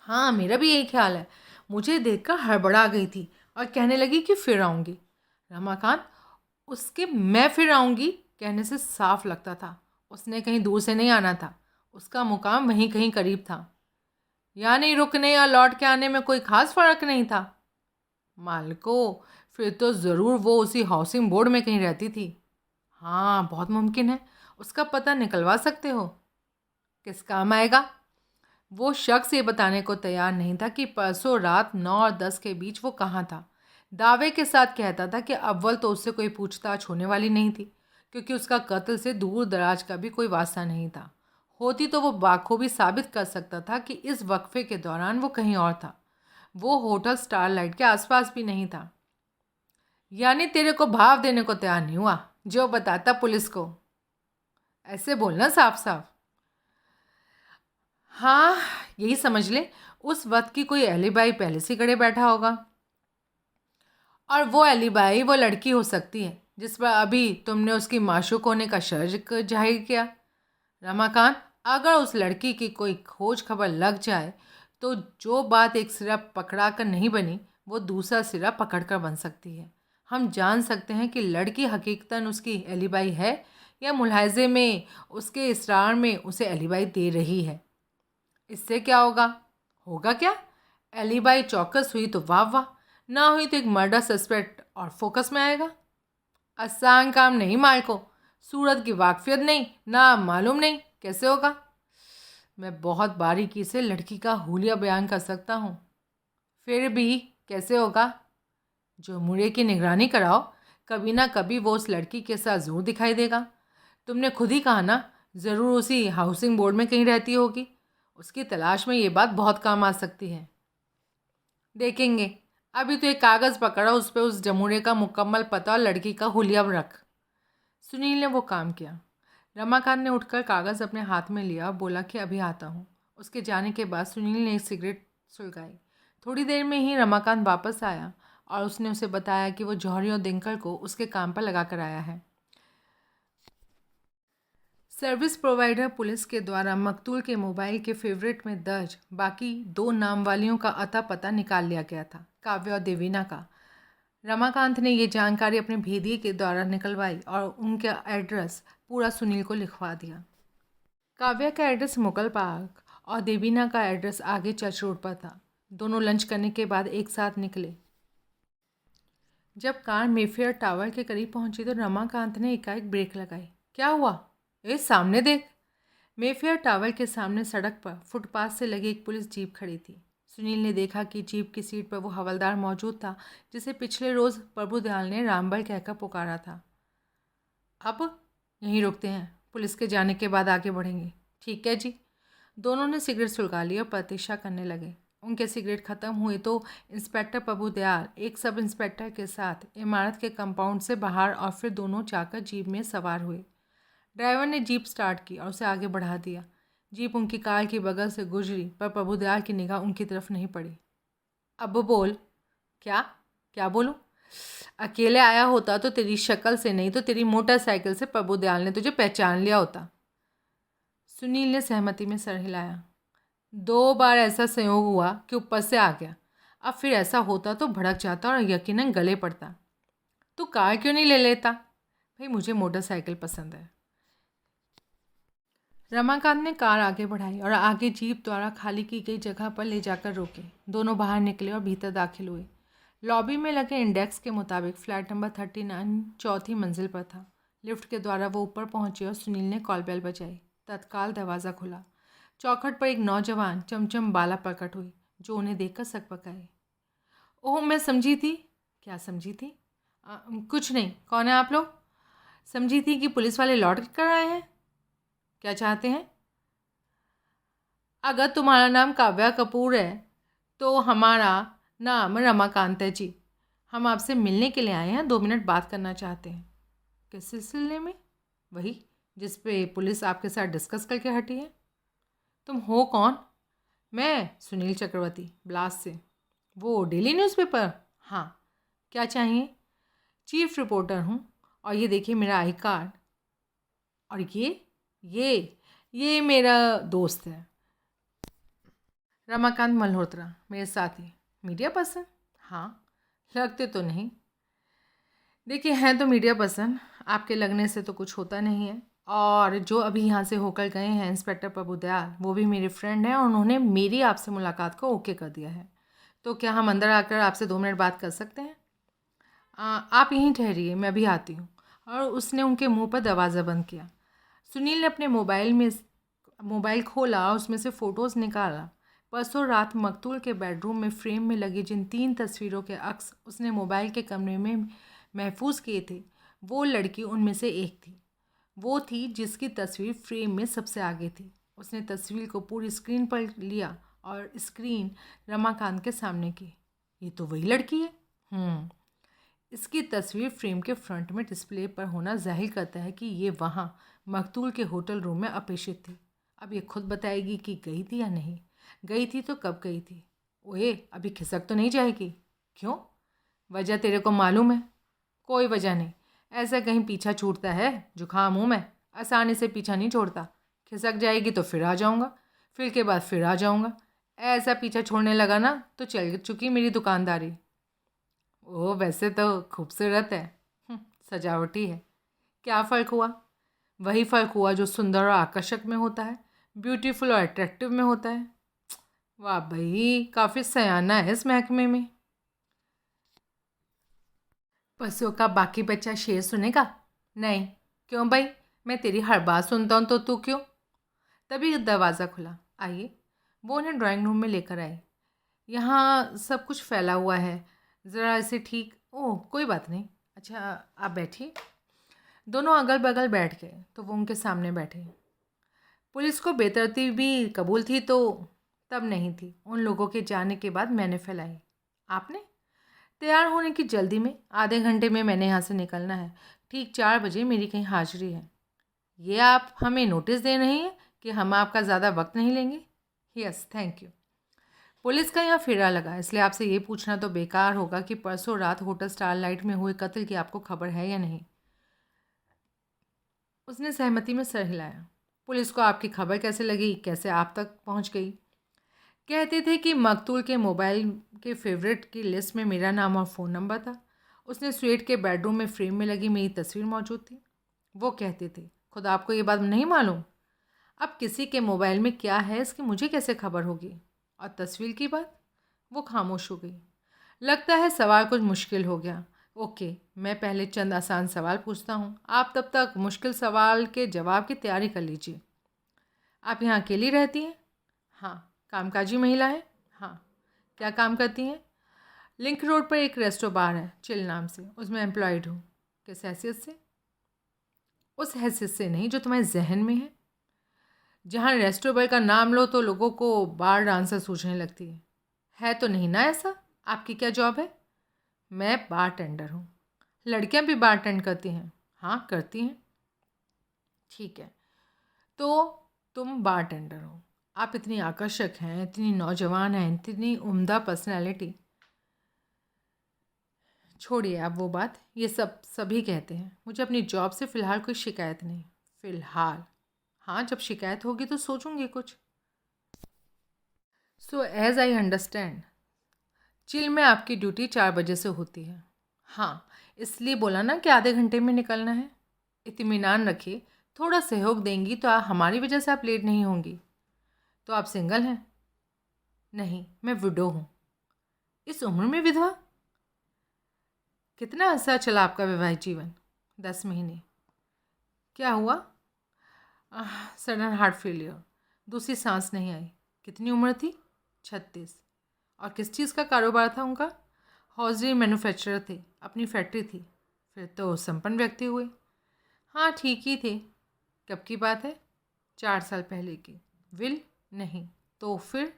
हाँ, मेरा भी यही ख्याल है। मुझे देखकर हड़बड़ा गई थी और कहने लगी कि फिर आऊँगी। रमाकांत, उसके मैं फिर आऊँगी कहने से साफ लगता था उसने कहीं दूर से नहीं आना था। उसका मुकाम वहीं कहीं करीब था। यानी रुकने या लौट के आने में कोई खास फर्क नहीं था। मालको, फिर तो ज़रूर वो उसी हाउसिंग बोर्ड में कहीं रहती थी। हाँ, बहुत मुमकिन है। उसका पता निकलवा सकते हो? किस काम आएगा? वो शख्स ये बताने को तैयार नहीं था कि परसों रात 9 और 10 के बीच वो कहाँ था। दावे के साथ कहता था कि अव्वल तो उससे कोई पूछताछ होने वाली नहीं थी, क्योंकि उसका कत्ल से दूर दराज का भी कोई वास्ता नहीं था। होती तो वो बाखूबी साबित कर सकता था कि इस वक्फे के दौरान वो कहीं और था। वो होटल स्टारलाइट के आसपास भी नहीं था। यानी तेरे को भाव देने को तैयार नहीं हुआ, जो बताता पुलिस को। ऐसे बोलना साफ साफ। हाँ, यही समझ ले, उस वक्त की कोई एलिबाई पहले से गड़े बैठा होगा। और वो एलिबाई वो लड़की हो सकती है जिस पर अभी तुमने उसकी माशूक होने का शर्क जाहिर किया। रमाकांत, अगर उस लड़की की कोई खोज खबर लग जाए तो जो बात एक सिरा पकड़ा कर नहीं बनी वो दूसरा सिरा पकड़ कर बन सकती है। हम जान सकते हैं कि लड़की हकीकतन उसकी एलिबाई है या मुलाहिजे में उसके इसरार में उसे एलिबाई दे रही है। इससे क्या होगा? होगा क्या? एलिबाई चौकस हुई तो वाह वाह, ना हुई तो एक मर्डर सस्पेक्ट और फोकस में आएगा। आसान काम नहीं मालको, सूरत की वाकफियत नहीं, ना मालूम नहीं, कैसे होगा? मैं बहुत बारीकी से लड़की का हुलिया बयान कर सकता हूँ। फिर भी कैसे होगा? जो मुरे की निगरानी कराओ, कभी ना कभी वो उस लड़की के साथ ज़रूर दिखाई देगा। तुमने खुद ही कहा ना, ज़रूर उसी हाउसिंग बोर्ड में कहीं रहती होगी। उसकी तलाश में ये बात बहुत काम आ सकती है। देखेंगे। अभी तो एक कागज़ पकड़ा, उस पर उस जमूरे का मुकम्मल पता और लड़की का हुलिया रख। सुनील ने वो काम किया। रमाकांत ने उठकर कागज़ अपने हाथ में लिया और बोला कि अभी आता हूँ। उसके जाने के बाद सुनील ने एक सिगरेट सुलगाई। थोड़ी देर में ही रमाकांत वापस आया और उसने उसे बताया कि वो जौहरी और दिनकर को उसके काम पर लगा कर आया है। सर्विस प्रोवाइडर पुलिस के द्वारा मकतूल के मोबाइल के फेवरेट में दर्ज बाकी 2 नाम वालियों का अता पता निकाल लिया गया था, काव्य और देवीना का। रमाकांत ने ये जानकारी अपने भेदिए के द्वारा निकलवाई और उनका एड्रेस पूरा सुनील को लिखवा दिया। काव्या का एड्रेस मुगल पार्क और देवीना का एड्रेस आगे चर्च रोड पर था। दोनों लंच करने के बाद एक साथ निकले। जब कार मेफेयर टावर के करीब पहुंची तो रमाकांत ने एकाएक ब्रेक लगाई। क्या हुआ? सामने देख। मेफेयर टावर के सामने सड़क पर फुटपाथ से लगी एक पुलिस जीप खड़ी थी। सुनील ने देखा कि जीप की सीट पर वो हवलदार मौजूद था जिसे पिछले रोज़ प्रभुदयाल ने रामबल कहकर पुकारा था। अब यहीं रुकते हैं, पुलिस के जाने के बाद आगे बढ़ेंगे। ठीक है जी। दोनों ने सिगरेट सुलगा ली और प्रतीक्षा करने लगे। उनके सिगरेट ख़त्म हुए तो इंस्पेक्टर प्रभुदयाल एक सब इंस्पेक्टर के साथ इमारत के कंपाउंड से बाहर और फिर दोनों जाकर जीप में सवार हुए। ड्राइवर ने जीप स्टार्ट की और उसे आगे बढ़ा दिया। जीप उनकी कार की बगल से गुजरी पर प्रभुदयाल की निगाह उनकी तरफ नहीं पड़ी। अब बोल। क्या क्या बोलूं? अकेले आया होता तो तेरी शक्ल से नहीं तो तेरी मोटरसाइकिल से प्रभुदयाल ने तुझे पहचान लिया होता। सुनील ने सहमति में सर हिलाया। 2 बार ऐसा संयोग हुआ कि ऊपर से आ गया। अब फिर ऐसा होता तो भड़क जाता और यकीनन गले पड़ता। तू कार क्यों नहीं ले लेता? भाई मुझे मोटरसाइकिल पसंद है। रमाकांत ने कार आगे बढ़ाई और आगे जीप द्वारा खाली की गई जगह पर ले जाकर रोके। दोनों बाहर निकले और भीतर दाखिल हुए। लॉबी में लगे इंडेक्स के मुताबिक फ्लैट नंबर 39 चौथी मंजिल पर था। लिफ्ट के द्वारा वो ऊपर पहुंचे और सुनील ने कॉल बेल बजाई। तत्काल दरवाज़ा खुला। चौखट पर एक नौजवान चमचम बाला प्रकट हुई जो उन्हें देखकर सकपकाए। ओह, मैं समझी थी। क्या समझी थी? कुछ नहीं। कौन है आप लोग? समझी थी कि पुलिस वाले लौट कर आए हैं। क्या चाहते हैं? अगर तुम्हारा नाम काव्या कपूर है तो हमारा नाम रमाकांत है जी। हम आपसे मिलने के लिए आए हैं, 2 मिनट बात करना चाहते हैं। किस सिलसिले में? वही जिस पे पुलिस आपके साथ डिस्कस करके हटी है। तुम हो कौन? मैं सुनील चक्रवर्ती, ब्लास्ट से। वो डेली न्यूज़पेपर? हाँ। क्या चाहिए? चीफ रिपोर्टर हूँ और ये देखिए मेरा आई कार्ड। और ये मेरा दोस्त है रमाकांत मल्होत्रा, मेरे साथी। Media person? हाँ। लगते तो नहीं। देखिए हैं तो मीडिया पर्सन, आपके लगने से तो कुछ होता नहीं है। और जो अभी यहाँ से होकर गए हैं इंस्पेक्टर प्रभुदयाल, वो भी मेरे फ्रेंड हैं और उन्होंने मेरी आपसे मुलाकात को ओके कर दिया है। तो क्या हम अंदर आकर आपसे 2 मिनट बात कर सकते हैं? आप यहीं ठहरिए, मैं अभी आती हूँ। और उसने उनके मुंह पर दरवाज़ा बंद किया। सुनील ने अपने मोबाइल खोला और उसमें से फ़ोटोज़ निकाला। परसों रात मकतूल के बेडरूम में फ्रेम में लगी जिन 3 तस्वीरों के अक्स उसने मोबाइल के कमरे में महफूज किए थे, वो लड़की उनमें से एक थी। वो थी जिसकी तस्वीर फ्रेम में सबसे आगे थी। उसने तस्वीर को पूरी स्क्रीन पर लिया और स्क्रीन रमाकांत के सामने की। ये तो वही लड़की है। इसकी तस्वीर फ्रेम के फ्रंट में डिस्प्ले पर होना जाहिर करता है कि ये वहाँ मकतूल के होटल रूम में अपेक्षित थी। अब ये खुद बताएगी कि गई थी या नहीं। गई थी तो कब गई थी? ओए, अभी खिसक तो नहीं जाएगी? क्यों? वजह तेरे को मालूम है? कोई वजह नहीं। ऐसा कहीं पीछा छूटता है? जुकाम हूँ मैं, आसानी से पीछा नहीं छोड़ता। खिसक जाएगी तो फिर आ जाऊँगा, फिर के बाद फिर आ जाऊँगा। ऐसा पीछा छोड़ने लगा ना तो चल चुकी मेरी दुकानदारी। ओह, वैसे तो खूबसूरत है। सजावटी है। क्या फ़र्क हुआ? वही फ़र्क हुआ जो सुंदर और आकर्षक में होता है, ब्यूटीफुल और अट्रैक्टिव में होता है। वाह भाई, काफ़ी सयाना है इस महकमे में। पशुओं का बाकी बच्चा शेर सुनेगा? नहीं। क्यों भाई? मैं तेरी हर बात सुनता हूँ तो तू क्यों? तभी दरवाज़ा खुला। आइए। वो उन्हें ड्राइंग रूम में लेकर आए। यहाँ सब कुछ फैला हुआ है, ज़रा इसे ठीक। ओह, कोई बात नहीं। अच्छा, आप बैठिए। दोनों अगल बगल बैठ गए तो वो उनके सामने बैठे। पुलिस को बेतरतीबी कबूल थी तो तब नहीं थी। उन लोगों के जाने के बाद मैंने फैलाई। आपने? तैयार होने की जल्दी में। आधे घंटे में मैंने यहाँ से निकलना है। ठीक 4 बजे मेरी कहीं हाजिरी है। ये आप हमें नोटिस दे रही हैं कि हम आपका ज़्यादा वक्त नहीं लेंगे? Yes, thank you. पुलिस का यहाँ फेरा लगा, इसलिए आपसे ये पूछना तो बेकार होगा कि परसों रात होटल स्टारलाइट में हुए कत्ल की आपको खबर है या नहीं। उसने सहमति में सर हिलाया। पुलिस को आपकी खबर कैसे लगी? कैसे आप तक पहुँच गई? कहते थे कि मकतूल के मोबाइल के फेवरेट की लिस्ट में मेरा नाम और फ़ोन नंबर था उसने स्वीट के बेडरूम में फ्रेम में लगी मेरी तस्वीर मौजूद थी। वो कहते थे, खुद आपको ये बात नहीं मालूम? अब किसी के मोबाइल में क्या है इसकी मुझे कैसे खबर होगी? और तस्वीर की बात? वो खामोश हो गई। लगता है सवाल कुछ मुश्किल हो गया। ओके, मैं पहले चंद आसान सवाल पूछता हूँ, आप तब तक मुश्किल सवाल के जवाब की तैयारी कर लीजिए। आप यहाँ अकेली रहती हैं? हाँ। कामकाजी महिला है? हाँ। क्या काम करती हैं? लिंक रोड पर एक रेस्टो बार है, चिल नाम से, उसमें एम्प्लॉयड हूँ। किस हैसियत से? उस हैसियत से नहीं जो तुम्हारे जहन में है। जहाँ रेस्टो बार का नाम लो तो लोगों को बार डांसर सोचने लगती है तो नहीं ना ऐसा? आपकी क्या जॉब है? मैं बार टेंडर हूँ। लड़कियाँ भी बार टेंड करती हैं? हाँ, करती हैं। ठीक है, तो तुम बार टेंडर हो। आप इतनी आकर्षक हैं, इतनी नौजवान हैं, इतनी उम्दा पर्सनैलिटी। छोड़िए आप वो बात, ये सब सभी कहते हैं। मुझे अपनी जॉब से फ़िलहाल कोई शिकायत नहीं। फ़िलहाल? हाँ, जब शिकायत होगी तो सोचूंगी कुछ। So as I understand, chill में आपकी ड्यूटी 4 बजे से होती है? हाँ, इसलिए बोला ना कि आधे घंटे में निकलना है। इत्मीनान रखिए, थोड़ा सहयोग देंगी तो हमारी वजह से आप लेट नहीं होंगी। तो आप सिंगल हैं? नहीं, मैं विडो हूँ। इस उम्र में विधवा? कितना अर्सा चला आपका वैवाहिक जीवन? 10 महीने। क्या हुआ? सडन हार्ट फेलियर, दूसरी सांस नहीं आई। कितनी उम्र थी? 36। और किस चीज़ का कारोबार था उनका? हौजरी मैन्युफैक्चरर थे, अपनी फैक्ट्री थी। फिर तो संपन्न व्यक्ति हुए। हाँ, ठीक ही थे। कब की बात है? 4 साल पहले की। विल? नहीं। तो फिर?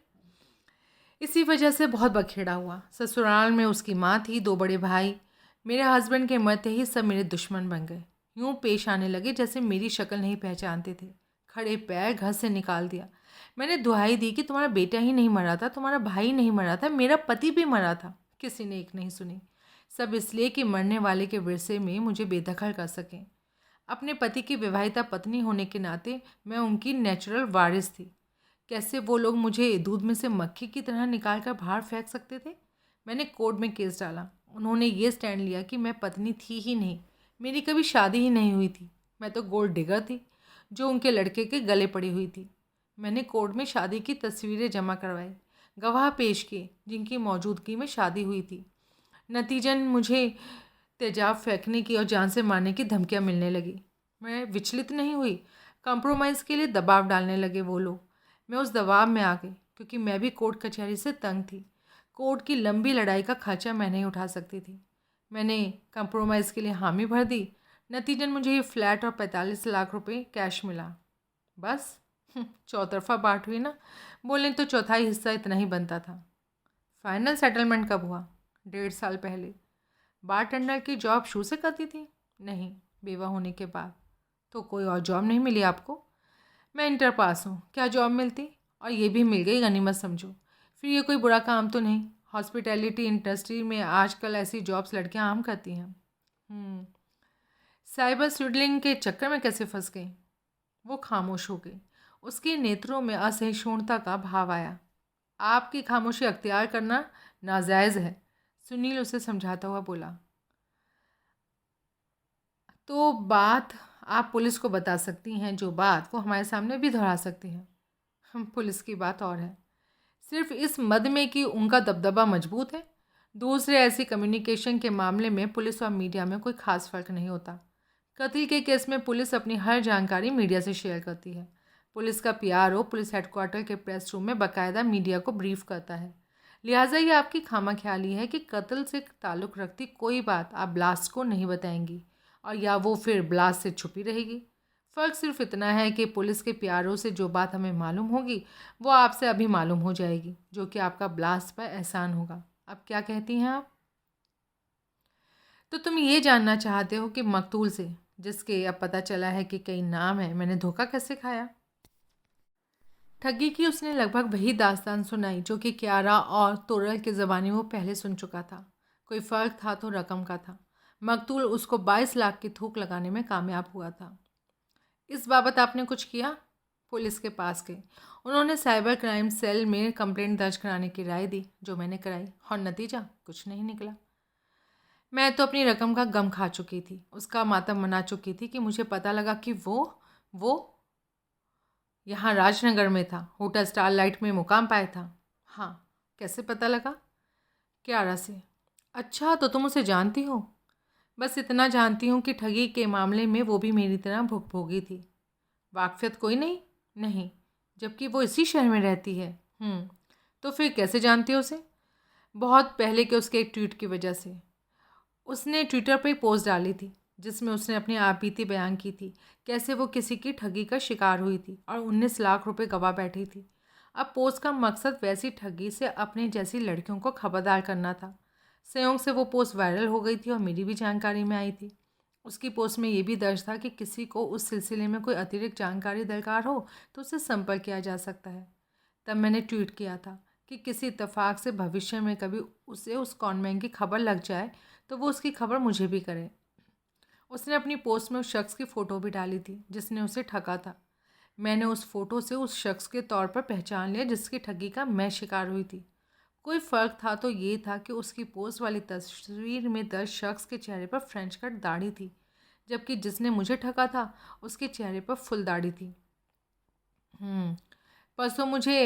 इसी वजह से बहुत बखेड़ा हुआ। ससुराल में उसकी माँ थी, 2 बड़े भाई। मेरे हस्बैंड के मरते ही सब मेरे दुश्मन बन गए। यूँ पेश आने लगे जैसे मेरी शक्ल नहीं पहचानते थे। खड़े पैर घर से निकाल दिया। मैंने दुहाई दी कि तुम्हारा बेटा ही नहीं मरा था, तुम्हारा भाई नहीं मरा था, मेरा पति भी मरा था। किसी ने एक नहीं सुनी। सब इसलिए कि मरने वाले के विरसे में मुझे बेदखल कर सकें। अपने पति की विवाहिता पत्नी होने के नाते मैं उनकी नेचुरल वारिस थी। कैसे वो लोग मुझे दूध में से मक्खी की तरह निकाल कर बाहर फेंक सकते थे? मैंने कोर्ट में केस डाला। उन्होंने ये स्टैंड लिया कि मैं पत्नी थी ही नहीं, मेरी कभी शादी ही नहीं हुई थी। मैं तो गोल्ड डिगर थी जो उनके लड़के के गले पड़ी हुई थी। मैंने कोर्ट में शादी की तस्वीरें जमा करवाई, गवाह पेश किए जिनकी मौजूदगी में शादी हुई थी। नतीजन मुझे तेजाब फेंकने की और जान से मारने की धमकियां मिलने लगी। मैं विचलित नहीं हुई। कंप्रोमाइज़ के लिए दबाव डालने लगे वो लोग। मैं उस दबाव में आ गई क्योंकि मैं भी कोर्ट कचहरी से तंग थी। कोर्ट की लंबी लड़ाई का खर्चा मैं नहीं उठा सकती थी। मैंने कंप्रोमाइज़ के लिए हामी भर दी। नतीजन मुझे ये फ्लैट और 45 लाख रुपए कैश मिला। बस चौतरफा बांट हुई ना। बोलें तो चौथाई हिस्सा इतना ही बनता था। फाइनल सेटलमेंट कब हुआ? 1.5 साल पहले। बारटेंडर की जॉब शुरू से करती थी? नहीं, बेवा होने के बाद। तो कोई और जॉब नहीं मिली आपको? मैं इंटर पास हूँ, क्या जॉब मिलती? और ये भी मिल गई गनीमत समझो। फिर ये कोई बुरा काम तो नहीं? हॉस्पिटैलिटी इंडस्ट्री में आजकल ऐसी जॉब्स लड़कियां आम करती हैं। साइबर स्विडलिंग के चक्कर में कैसे फंस गई? वो खामोश हो गई। उसके नेत्रों में असहिष्णुता का भाव आया। आपकी खामोशी अख्तियार करना नाजायज़ है, सुनील उसे समझाता हुआ बोला। तो बात आप पुलिस को बता सकती हैं, जो बात वो हमारे सामने भी दोहरा सकती हैं। पुलिस की बात और है, सिर्फ इस मद में कि उनका दबदबा मजबूत है। दूसरे ऐसी कम्युनिकेशन के मामले में पुलिस और मीडिया में कोई खास फ़र्क नहीं होता। कत्ल के केस में पुलिस अपनी हर जानकारी मीडिया से शेयर करती है। पुलिस का पीआरओ पुलिस हेडक्वार्टर के प्रेस रूम में बाकायदा मीडिया को ब्रीफ करता है। लिहाजा ये आपकी खामख्याली है कि कत्ल से ताल्लुक़ रखती कोई बात आप ब्लास्ट को नहीं बताएंगी, और या वो फिर ब्लास्ट से छुपी रहेगी। फ़र्क सिर्फ इतना है कि पुलिस के पीआरओ से जो बात हमें मालूम होगी वो आपसे अभी मालूम हो जाएगी, जो कि आपका ब्लास्ट पर एहसान होगा। अब क्या कहती हैं आप? तो तुम ये जानना चाहते हो कि मकतूल से, जिसके अब पता चला है कि कई नाम है, मैंने धोखा कैसे खाया? ठगी की उसने लगभग वही दास्तान सुनाई जो कि क्यारा और तोरल की ज़बानी वो पहले सुन चुका था। कोई फ़र्क था तो रकम का था। मकतूल उसको 22 लाख की थूक लगाने में कामयाब हुआ था। इस बाबत आपने कुछ किया? पुलिस के पास गई। उन्होंने साइबर क्राइम सेल में कंप्लेंट दर्ज कराने की राय दी, जो मैंने कराई, और नतीजा कुछ नहीं निकला। मैं तो अपनी रकम का गम खा चुकी थी, उसका मातम मना चुकी थी कि मुझे पता लगा कि वो यहाँ राजनगर में था, होटल स्टारलाइट में मुकाम पाया था। हाँ। कैसे पता लगा? क्यारा से। अच्छा, तो तुम उसे जानती हो? बस इतना जानती हूँ कि ठगी के मामले में वो भी मेरी तरह भुगभोगी थी। वाकफियत कोई नहीं? नहीं। जबकि वो इसी शहर में रहती है। तो फिर कैसे जानती हो उसे? बहुत पहले के उसके एक ट्वीट की वजह से। उसने ट्विटर पर एक पोस्ट डाली थी जिसमें उसने अपनी आपबीती बयान की थी, कैसे वो किसी की ठगी का शिकार हुई थी और 19 लाख रुपए गंवा बैठी थी। अब पोस्ट का मकसद वैसी ठगी से अपने जैसी लड़कियों को खबरदार करना था। संयोग से वो पोस्ट वायरल हो गई थी और मेरी भी जानकारी में आई थी। उसकी पोस्ट में ये भी दर्ज था कि किसी को उस सिलसिले में कोई अतिरिक्त जानकारी दरकार हो तो उससे संपर्क किया जा सकता है। तब मैंने ट्वीट किया था कि किसी इत्तेफाक से भविष्य में कभी उसे उस कॉन्वेंट की खबर लग जाए तो वो उसकी खबर मुझे भी करे। उसने अपनी पोस्ट में उस शख्स की फ़ोटो भी डाली थी जिसने उसे ठगा था। मैंने उस फ़ोटो से उस शख्स के तौर पर पहचान लिया जिसकी ठगी का मैं शिकार हुई थी। कोई फ़र्क था तो ये था कि उसकी पोस्ट वाली तस्वीर में दर्ज शख्स के चेहरे पर फ्रेंच कट दाढ़ी थी, जबकि जिसने मुझे ठगा था उसके चेहरे पर फुल दाढ़ी थी। परसों मुझे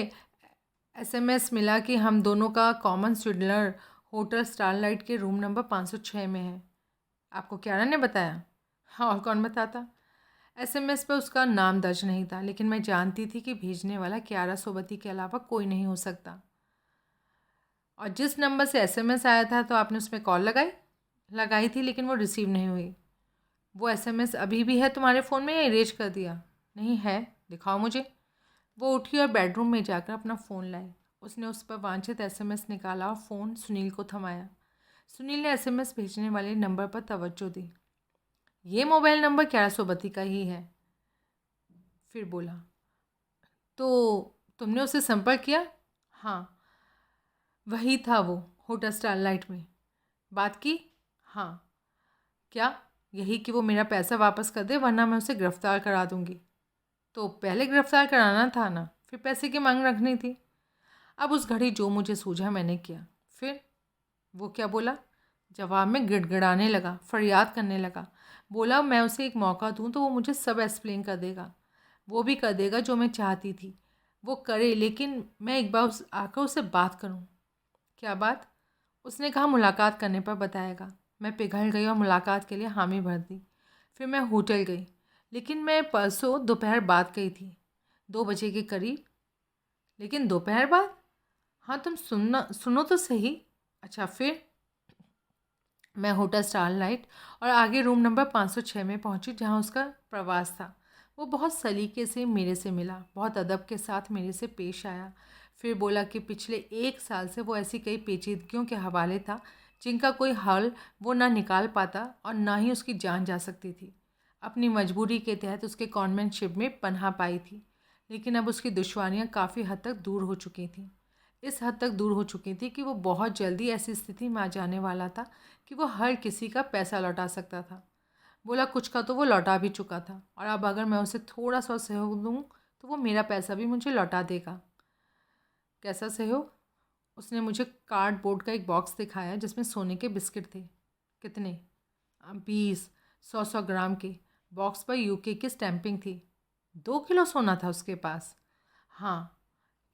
एसएमएस मिला कि हम दोनों का कॉमन स्विडलर होटल स्टारलाइट के रूम नंबर 506 में है। आपको क्यारा ने बताया? हाँ, और कौन बताता? एसएमएस पर उसका नाम दर्ज नहीं था, लेकिन मैं जानती थी कि भेजने वाला क्यारा सोबती के अलावा कोई नहीं हो सकता। और जिस नंबर से एसएमएस आया था तो आपने उसमें कॉल लगाई? लगाई थी, लेकिन वो रिसीव नहीं हुई। वो एसएमएस अभी भी है तुम्हारे फ़ोन में या इरेज कर दिया? नहीं है। दिखाओ मुझे। वो उठी और बेडरूम में जाकर अपना फ़ोन लाई। उसने उस पर वांछित एसएमएस निकाला और फ़ोन सुनील को थमाया। सुनील ने एसएमएस भेजने वाले नंबर पर तवज्जो दी। ये मोबाइल नंबर क्यारा सोबती का ही है। फिर बोला, तो तुमने उससे संपर्क किया? हाँ, वही था वो, होटल स्टारलाइट में। बात की? हाँ। क्या? यही कि वो मेरा पैसा वापस कर दे वरना मैं उसे गिरफ्तार करा दूंगी। तो पहले गिरफ्तार कराना था ना, फिर पैसे की मांग रखनी थी। अब उस घड़ी जो मुझे सूझा मैंने किया। फिर? वो क्या बोला? जवाब में गिड़गिड़ाने लगा, फरियाद करने लगा। बोला मैं उसे एक मौका दूं तो वो मुझे सब एक्सप्लेन कर देगा। वो भी कर देगा जो मैं चाहती थी वो करे, लेकिन मैं एक बार आकर उससे बात करूं। क्या बात? उसने कहा मुलाकात करने पर बताएगा। मैं पिघल गई और मुलाकात के लिए हामी भर दी। फिर मैं होटल गई, लेकिन मैं परसों दोपहर बाद गई थी, 2 बजे के करीब। लेकिन दोपहर बाद? हाँ, तुम सुनो तो सही। अच्छा, फिर? मैं होटल स्टारलाइट और आगे रूम नंबर 506 में पहुंची जहां उसका प्रवास था। वो बहुत सलीके से मेरे से मिला, बहुत अदब के साथ मेरे से पेश आया। फिर बोला कि पिछले 1 साल से वो ऐसी कई पेचीदगियों के हवाले था जिनका कोई हल वो ना निकाल पाता और ना ही उसकी जान जा सकती थी। अपनी मजबूरी के तहत उसके कॉन्वेंट शिप में पनाह पाई थी, लेकिन अब उसकी दुश्वारियाँ काफ़ी हद तक दूर हो चुकी थीं। इस हद तक दूर हो चुकी थी कि वो बहुत जल्दी ऐसी स्थिति में आ जाने वाला था कि वो हर किसी का पैसा लौटा सकता था। बोला कुछ का तो वो लौटा भी चुका था और अब अगर मैं उसे थोड़ा सा सहयोग दूँ तो वो मेरा पैसा भी मुझे लौटा देगा। कैसा सहयोग? उसने मुझे कार्डबोर्ड का एक बॉक्स दिखाया जिसमें सोने के बिस्किट थे। कितने? 20, 100-100 ग्राम के। बॉक्स पर यूके की स्टैंपिंग थी। 2 किलो सोना था उसके पास। हाँ।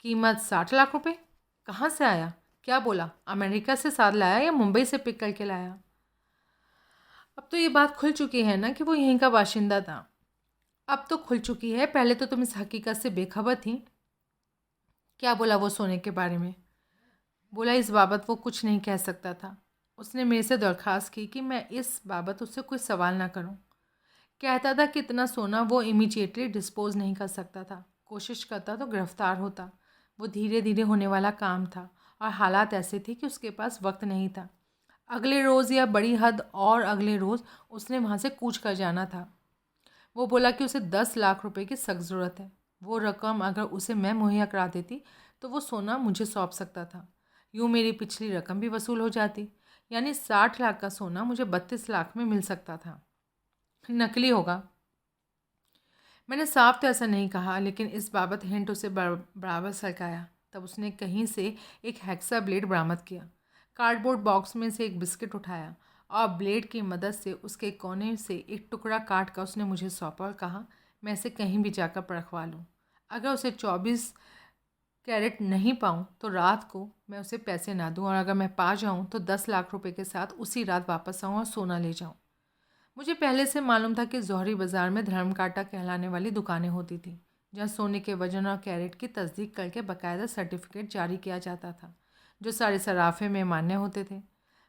कीमत 60 लाख रुपए। कहाँ से आया? क्या बोला? अमेरिका से साथ लाया या मुंबई से पिक करके लाया? अब तो ये बात खुल चुकी है ना कि वो यहीं का बाशिंदा था। अब तो खुल चुकी है, पहले तो तुम इस हकीकत से बेखबर थी। क्या बोला वो सोने के बारे में? बोला इस बाबत वो कुछ नहीं कह सकता था। उसने मेरे से दरख्वास्त की कि मैं इस बाबत उससे कोई सवाल ना करूं। कहता था कि इतना सोना वो इमीडिएटली डिस्पोज नहीं कर सकता था। कोशिश करता तो गिरफ्तार होता। वो धीरे धीरे होने वाला काम था और हालात ऐसे थे कि उसके पास वक्त नहीं था। अगले रोज़ या बड़ी हद और अगले रोज़ उसने वहाँ से कूच कर जाना था। वो बोला कि उसे 10 लाख रुपए की सख्त ज़रूरत है। वो रकम अगर उसे मैं मुहैया करा देती तो वो सोना मुझे सौंप सकता था। यूँ मेरी पिछली रकम भी वसूल हो जाती, यानी 60 लाख का सोना मुझे 32 लाख में मिल सकता था। नकली होगा। मैंने साफ तो ऐसा नहीं कहा, लेकिन इस बाबत हिंट उसे बराबर सरकाया। तब उसने कहीं से एक हेक्सा ब्लेड बरामद किया, कार्डबोर्ड बॉक्स में से एक बिस्किट उठाया और ब्लेड की मदद से उसके कोने से एक टुकड़ा काट कर उसने मुझे सौंपा और कहा, मैं इसे कहीं भी जाकर परखवा लूँ। अगर उसे 24 कैरेट नहीं पाऊँ तो रात को मैं उसे पैसे ना दूँ, और अगर मैं पा जाऊँ तो 10 लाख रुपए के साथ उसी रात वापस आऊँ और सोना ले जाऊँ। मुझे पहले से मालूम था कि जौहरी बाज़ार में धर्मकांटा कहलाने वाली दुकानें होती थी, जहाँ सोने के वजन और कैरेट की तस्दीक करके बाकायदा सर्टिफिकेट जारी किया जाता था, जो सारे सराफे में मान्य होते थे।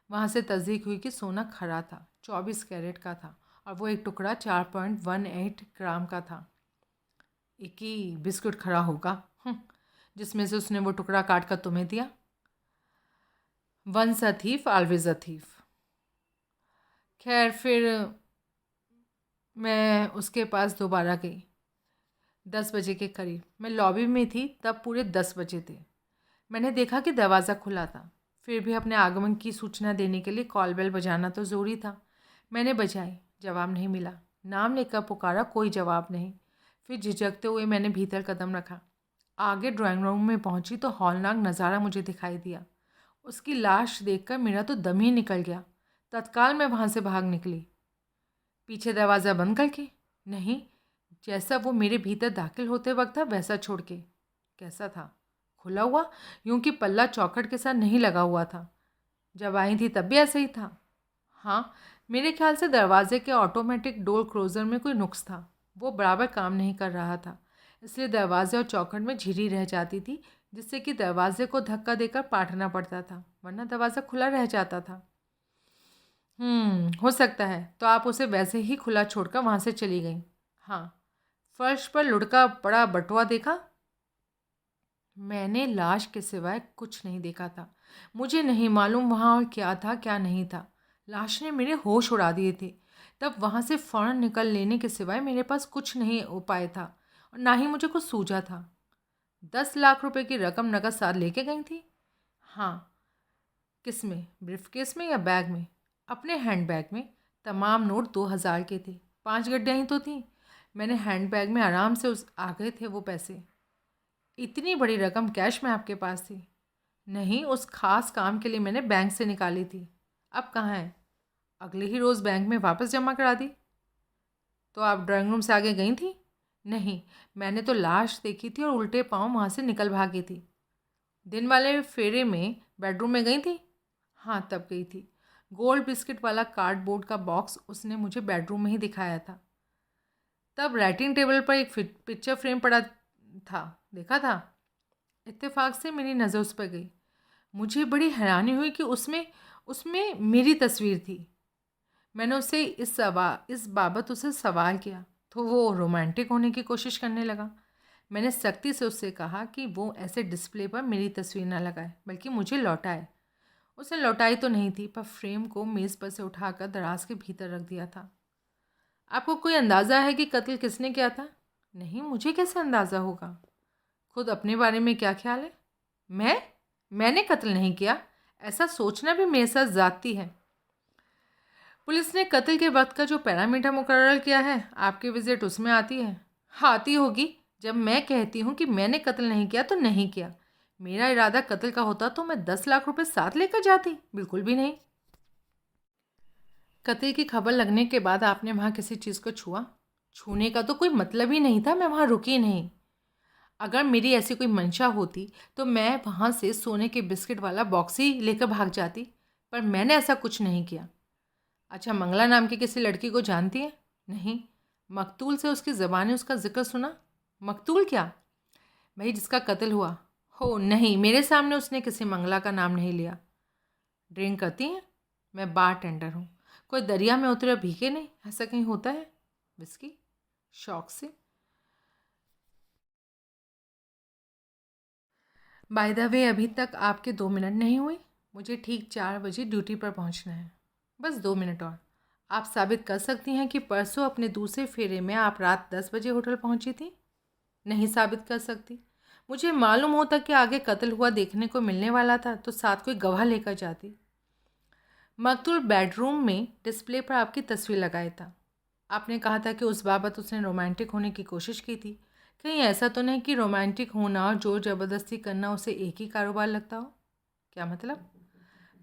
वहाँ से तस्दीक हुई कि सोना खरा था, 24 कैरेट का था, और वो एक टुकड़ा 4.18 ग्राम का था। एक ही बिस्कुट खरा होगा जिसमें से उसने वो टुकड़ा काट कर तुम्हें दिया। Once a thief always a thief. खैर, फिर मैं उसके पास दोबारा गई 10 बजे के करीब। मैं लॉबी में थी तब पूरे 10 बजे थे। मैंने देखा कि दरवाज़ा खुला था। फिर भी अपने आगमन की सूचना देने के लिए कॉल बेल बजाना तो ज़रूरी था। मैंने बजाई, जवाब नहीं मिला। नाम लेकर पुकारा, कोई जवाब नहीं। फिर झिझकते हुए मैंने भीतर कदम रखा। आगे ड्राइंग रूम में पहुंची तो हौलनाक नज़ारा मुझे दिखाई दिया। उसकी लाश देखकर मेरा तो दम ही निकल गया। तत्काल मैं वहाँ से भाग निकली। पीछे दरवाज़ा बंद करके? नहीं, जैसा वो मेरे भीतर दाखिल होते वक्त था वैसा छोड़ के। कैसा था? खुला हुआ, यूं कि पल्ला चौखट के साथ नहीं लगा हुआ था। जब आई थी तब भी ऐसा ही था। हाँ, मेरे ख्याल से दरवाजे के ऑटोमेटिक डोर क्लोज़र में कोई नुक्स था। वो बराबर काम नहीं कर रहा था, इसलिए दरवाजे और चौखट में झिरी रह जाती थी, जिससे कि दरवाजे को धक्का देकर पाटना पड़ता था, वरना दरवाज़ा खुला रह जाता था। हो सकता है। तो आप उसे वैसे ही खुला छोड़कर वहाँ से चली गई? हाँ। फर्श पर लुढ़का पड़ा बटुआ देखा? मैंने लाश के सिवाय कुछ नहीं देखा था। मुझे नहीं मालूम वहाँ और क्या था क्या नहीं था। लाश ने मेरे होश उड़ा दिए थे। तब वहाँ से फ़ौरन निकल लेने के सिवाय मेरे पास कुछ नहीं उपाय था, और ना ही मुझे कुछ सूझा था। 10 लाख रुपए की रकम नकद साथ लेके गई थी? हाँ। किस में, ब्रीफकेस में या बैग में? अपने हैंडबैग में। तमाम नोट 2000 के थे, 5 गड्डियाँ ही तो थीं। मैंने हैंडबैग में आराम से आ गए थे वो पैसे। इतनी बड़ी रकम कैश में आपके पास थी? नहीं, उस खास काम के लिए मैंने बैंक से निकाली थी। अब कहाँ है? अगले ही रोज़ बैंक में वापस जमा करा दी। तो आप ड्राइंग रूम से आगे गई थी? नहीं, मैंने तो लाश देखी थी और उल्टे पाँव वहाँ से निकल भागी थी। दिन वाले फेरे में बेडरूम में गई थी? हाँ, तब गई थी। गोल्ड बिस्किट वाला कार्डबोर्ड का बॉक्स उसने मुझे बेडरूम में ही दिखाया था। तब राइटिंग टेबल पर एक पिक्चर फ्रेम पड़ा था, देखा था? इत्तेफाक से मेरी नज़र उस पर गई। मुझे बड़ी हैरानी हुई कि उसमें उसमें मेरी तस्वीर थी। मैंने उससे इस बाबत उससे सवाल किया तो वो रोमांटिक होने की कोशिश करने लगा। मैंने सख्ती से उससे कहा कि वो ऐसे डिस्प्ले पर मेरी तस्वीर ना लगाए, बल्कि मुझे लौटाए। उसने लौटाई तो नहीं थी, पर फ्रेम को मेज़ पर से उठाकर दराज के भीतर रख दिया था। आपको कोई अंदाज़ा है कि कत्ल किसने किया था? नहीं, मुझे कैसे अंदाज़ा होगा? खुद अपने बारे में क्या ख्याल है? मैंने कत्ल नहीं किया, ऐसा सोचना भी मेरे साथ ज़्यादती है। पुलिस ने कत्ल के वक्त का जो पैरामीटर मुकर्रर किया है, आपकी विजिट उसमें आती है। हाँ, आती होगी। जब मैं कहती हूँ कि मैंने कत्ल नहीं किया तो नहीं किया। मेरा इरादा कत्ल का होता तो मैं 10 लाख रुपए साथ लेकर जाती? बिल्कुल भी नहीं। कत्ल की खबर लगने के बाद आपने वहाँ किसी चीज़ को छुआ? छूने का तो कोई मतलब ही नहीं था, मैं वहाँ रुकी नहीं। अगर मेरी ऐसी कोई मंशा होती तो मैं वहाँ से सोने के बिस्किट वाला बॉक्स ही लेकर भाग जाती, पर मैंने ऐसा कुछ नहीं किया। अच्छा, मंगला नाम की किसी लड़की को जानती है? नहीं। मकतूल से उसकी ज़बानी उसका जिक्र सुना? मकतूल क्या? भाई, जिसका कत्ल हुआ हो? नहीं, मेरे सामने उसने किसी मंगला का नाम नहीं लिया। ड्रिंक करती हैं? मैं बार टेंडर हूँ। कोई दरिया में उतरे और भीगे नहीं, ऐसा कहीं होता है? विस्की? शौक से। बाय द वे, अभी तक आपके 2 मिनट नहीं हुए। मुझे ठीक 4 बजे ड्यूटी पर पहुंचना है। बस 2 मिनट और। आप साबित कर सकती हैं कि परसों अपने दूसरे फेरे में आप रात 10 बजे होटल पहुंची थी? नहीं साबित कर सकती। मुझे मालूम होता कि आगे कत्ल हुआ देखने को मिलने वाला था तो साथ कोई गवाह लेकर जाती। मकतूल बेडरूम में डिस्प्ले पर आपकी तस्वीर लगाया था। आपने कहा था कि उस बाबत उसने रोमांटिक होने की कोशिश की थी। कहीं ऐसा तो नहीं कि रोमांटिक होना और जोर ज़बरदस्ती करना उसे एक ही कारोबार लगता हो? क्या मतलब?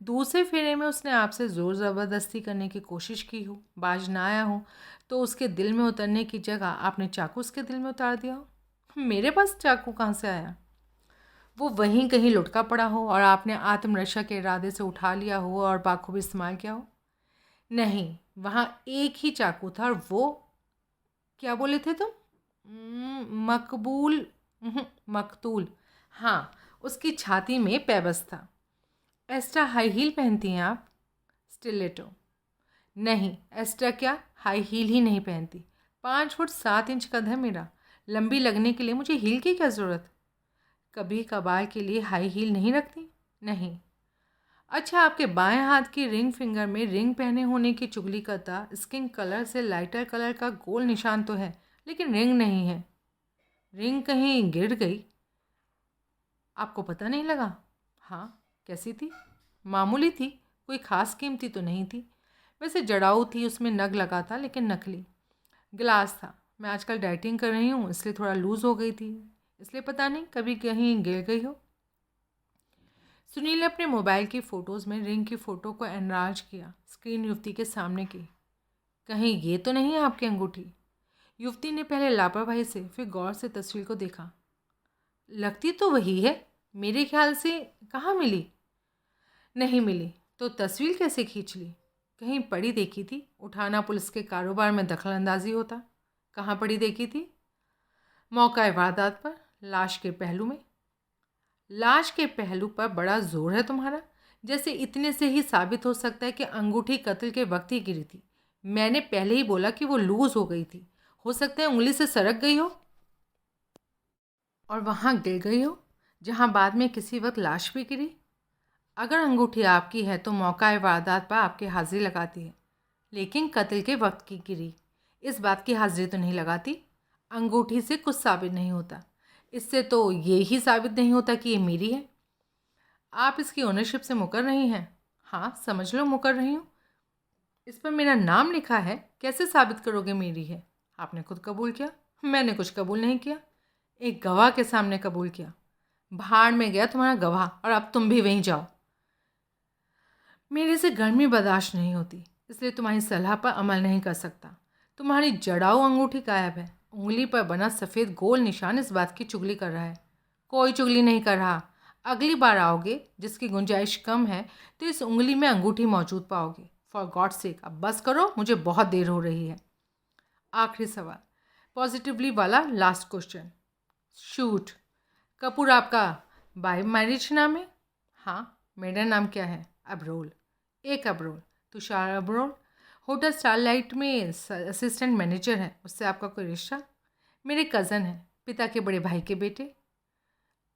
दूसरे फेरे में उसने आपसे ज़ोर ज़बरदस्ती करने की कोशिश की हो, बाज ना आया हो, तो उसके दिल में उतरने की जगह आपने चाकू उसके दिल में उतार दिया हो। मेरे पास चाकू कहाँ से आया? वो वहीं कहीं लुढ़का पड़ा हो और आपने आत्मरक्षा के इरादे से उठा लिया हो और बाखूबी इस्तेमाल किया हो। नहीं, वहाँ एक ही चाकू था और वो, क्या बोले थे तुम? मकबूल, मकतूल। हाँ, उसकी छाती में पेबस था। एस्ट्रा हाई हील पहनती हैं आप? स्टिलेटो। नहीं, एस्ट्रा क्या, हाई हील ही नहीं पहनती। 5 फुट 7 इंच कद है मेरा। लंबी लगने के लिए मुझे हील की क्या ज़रूरत? कभी कभार के लिए हाई हील नहीं रखती? नहीं। अच्छा, आपके बाएं हाथ की रिंग फिंगर में रिंग पहने होने की चुगली करता स्किन कलर से लाइटर कलर का गोल निशान तो है, लेकिन रिंग नहीं है। रिंग कहीं गिर गई? आपको पता नहीं लगा? हाँ। कैसी थी? मामूली थी, कोई ख़ास कीमती तो नहीं थी। वैसे जड़ाऊ थी, उसमें नग लगा था लेकिन नकली। गिलास था। मैं आजकल डाइटिंग कर रही हूँ, इसलिए थोड़ा लूज़ हो गई थी, इसलिए पता नहीं कभी कहीं गिर गई हो। सुनील ने अपने मोबाइल की फ़ोटोज़ में रिंग की फ़ोटो को एनराज किया, स्क्रीन युवती के सामने की। कहीं ये तो नहीं है आपकी अंगूठी? युवती ने पहले लापरवाही से फिर गौर से तस्वीर को देखा। लगती तो वही है, मेरे ख्याल से। कहाँ मिली? नहीं मिली तो तस्वीर कैसे खींच ली? कहीं पड़ी देखी थी? उठाना पुलिस के कारोबार में दखलंदाजी होता। कहाँ पड़ी देखी थी? मौका वारदात पर, लाश के पहलू में। लाश के पहलू पर बड़ा जोर है तुम्हारा, जैसे इतने से ही साबित हो सकता है कि अंगूठी कत्ल के वक्त ही गिरी थी। मैंने पहले ही बोला कि वो लूज हो गई थी, हो सकता है उंगली से सरक गई हो और वहाँ गिर गई हो जहाँ बाद में किसी वक्त लाश भी गिरी। अगर अंगूठी आपकी है तो मौका वारदात पर आपकी हाजिरी लगाती है, लेकिन कत्ल के वक्त की गिरी इस बात की हाजिरी तो नहीं लगाती। अंगूठी से कुछ साबित नहीं होता, इससे तो ये ही साबित नहीं होता कि ये मेरी है। आप इसकी ओनरशिप से मुकर रही हैं? हाँ, समझ लो मुकर रही हूँ। इस पर मेरा नाम लिखा है, कैसे साबित करोगे मेरी है? आपने खुद कबूल किया। मैंने कुछ कबूल नहीं किया, एक गवाह के सामने कबूल किया। भाड़ में गया तुम्हारा गवाह, और अब तुम भी वहीं जाओ। मेरे से गर्मी बर्दाश्त नहीं होती, इसलिए तुम्हारी सलाह पर अमल नहीं कर सकता। तुम्हारी जड़ाऊ अंगूठी गायब है। उंगली पर बना सफ़ेद गोल निशान इस बात की चुगली कर रहा है। कोई चुगली नहीं कर रहा। अगली बार आओगे, जिसकी गुंजाइश कम है, तो इस उंगली में अंगूठी मौजूद पाओगे। फॉर गॉड सेक, अब बस करो, मुझे बहुत देर हो रही है। आखिरी सवाल, पॉजिटिवली वाला, लास्ट क्वेश्चन। शूट। कपूर आपका बाय मैरिज नाम है? हाँ। मेरा नाम क्या है? अब्रोल। एक अब्रोल। तुषार अब्रोल। होटल स्टारलाइट में असिस्टेंट मैनेजर है। उससे आपका कोई रिश्ता? मेरे कज़न हैं, पिता के बड़े भाई के बेटे।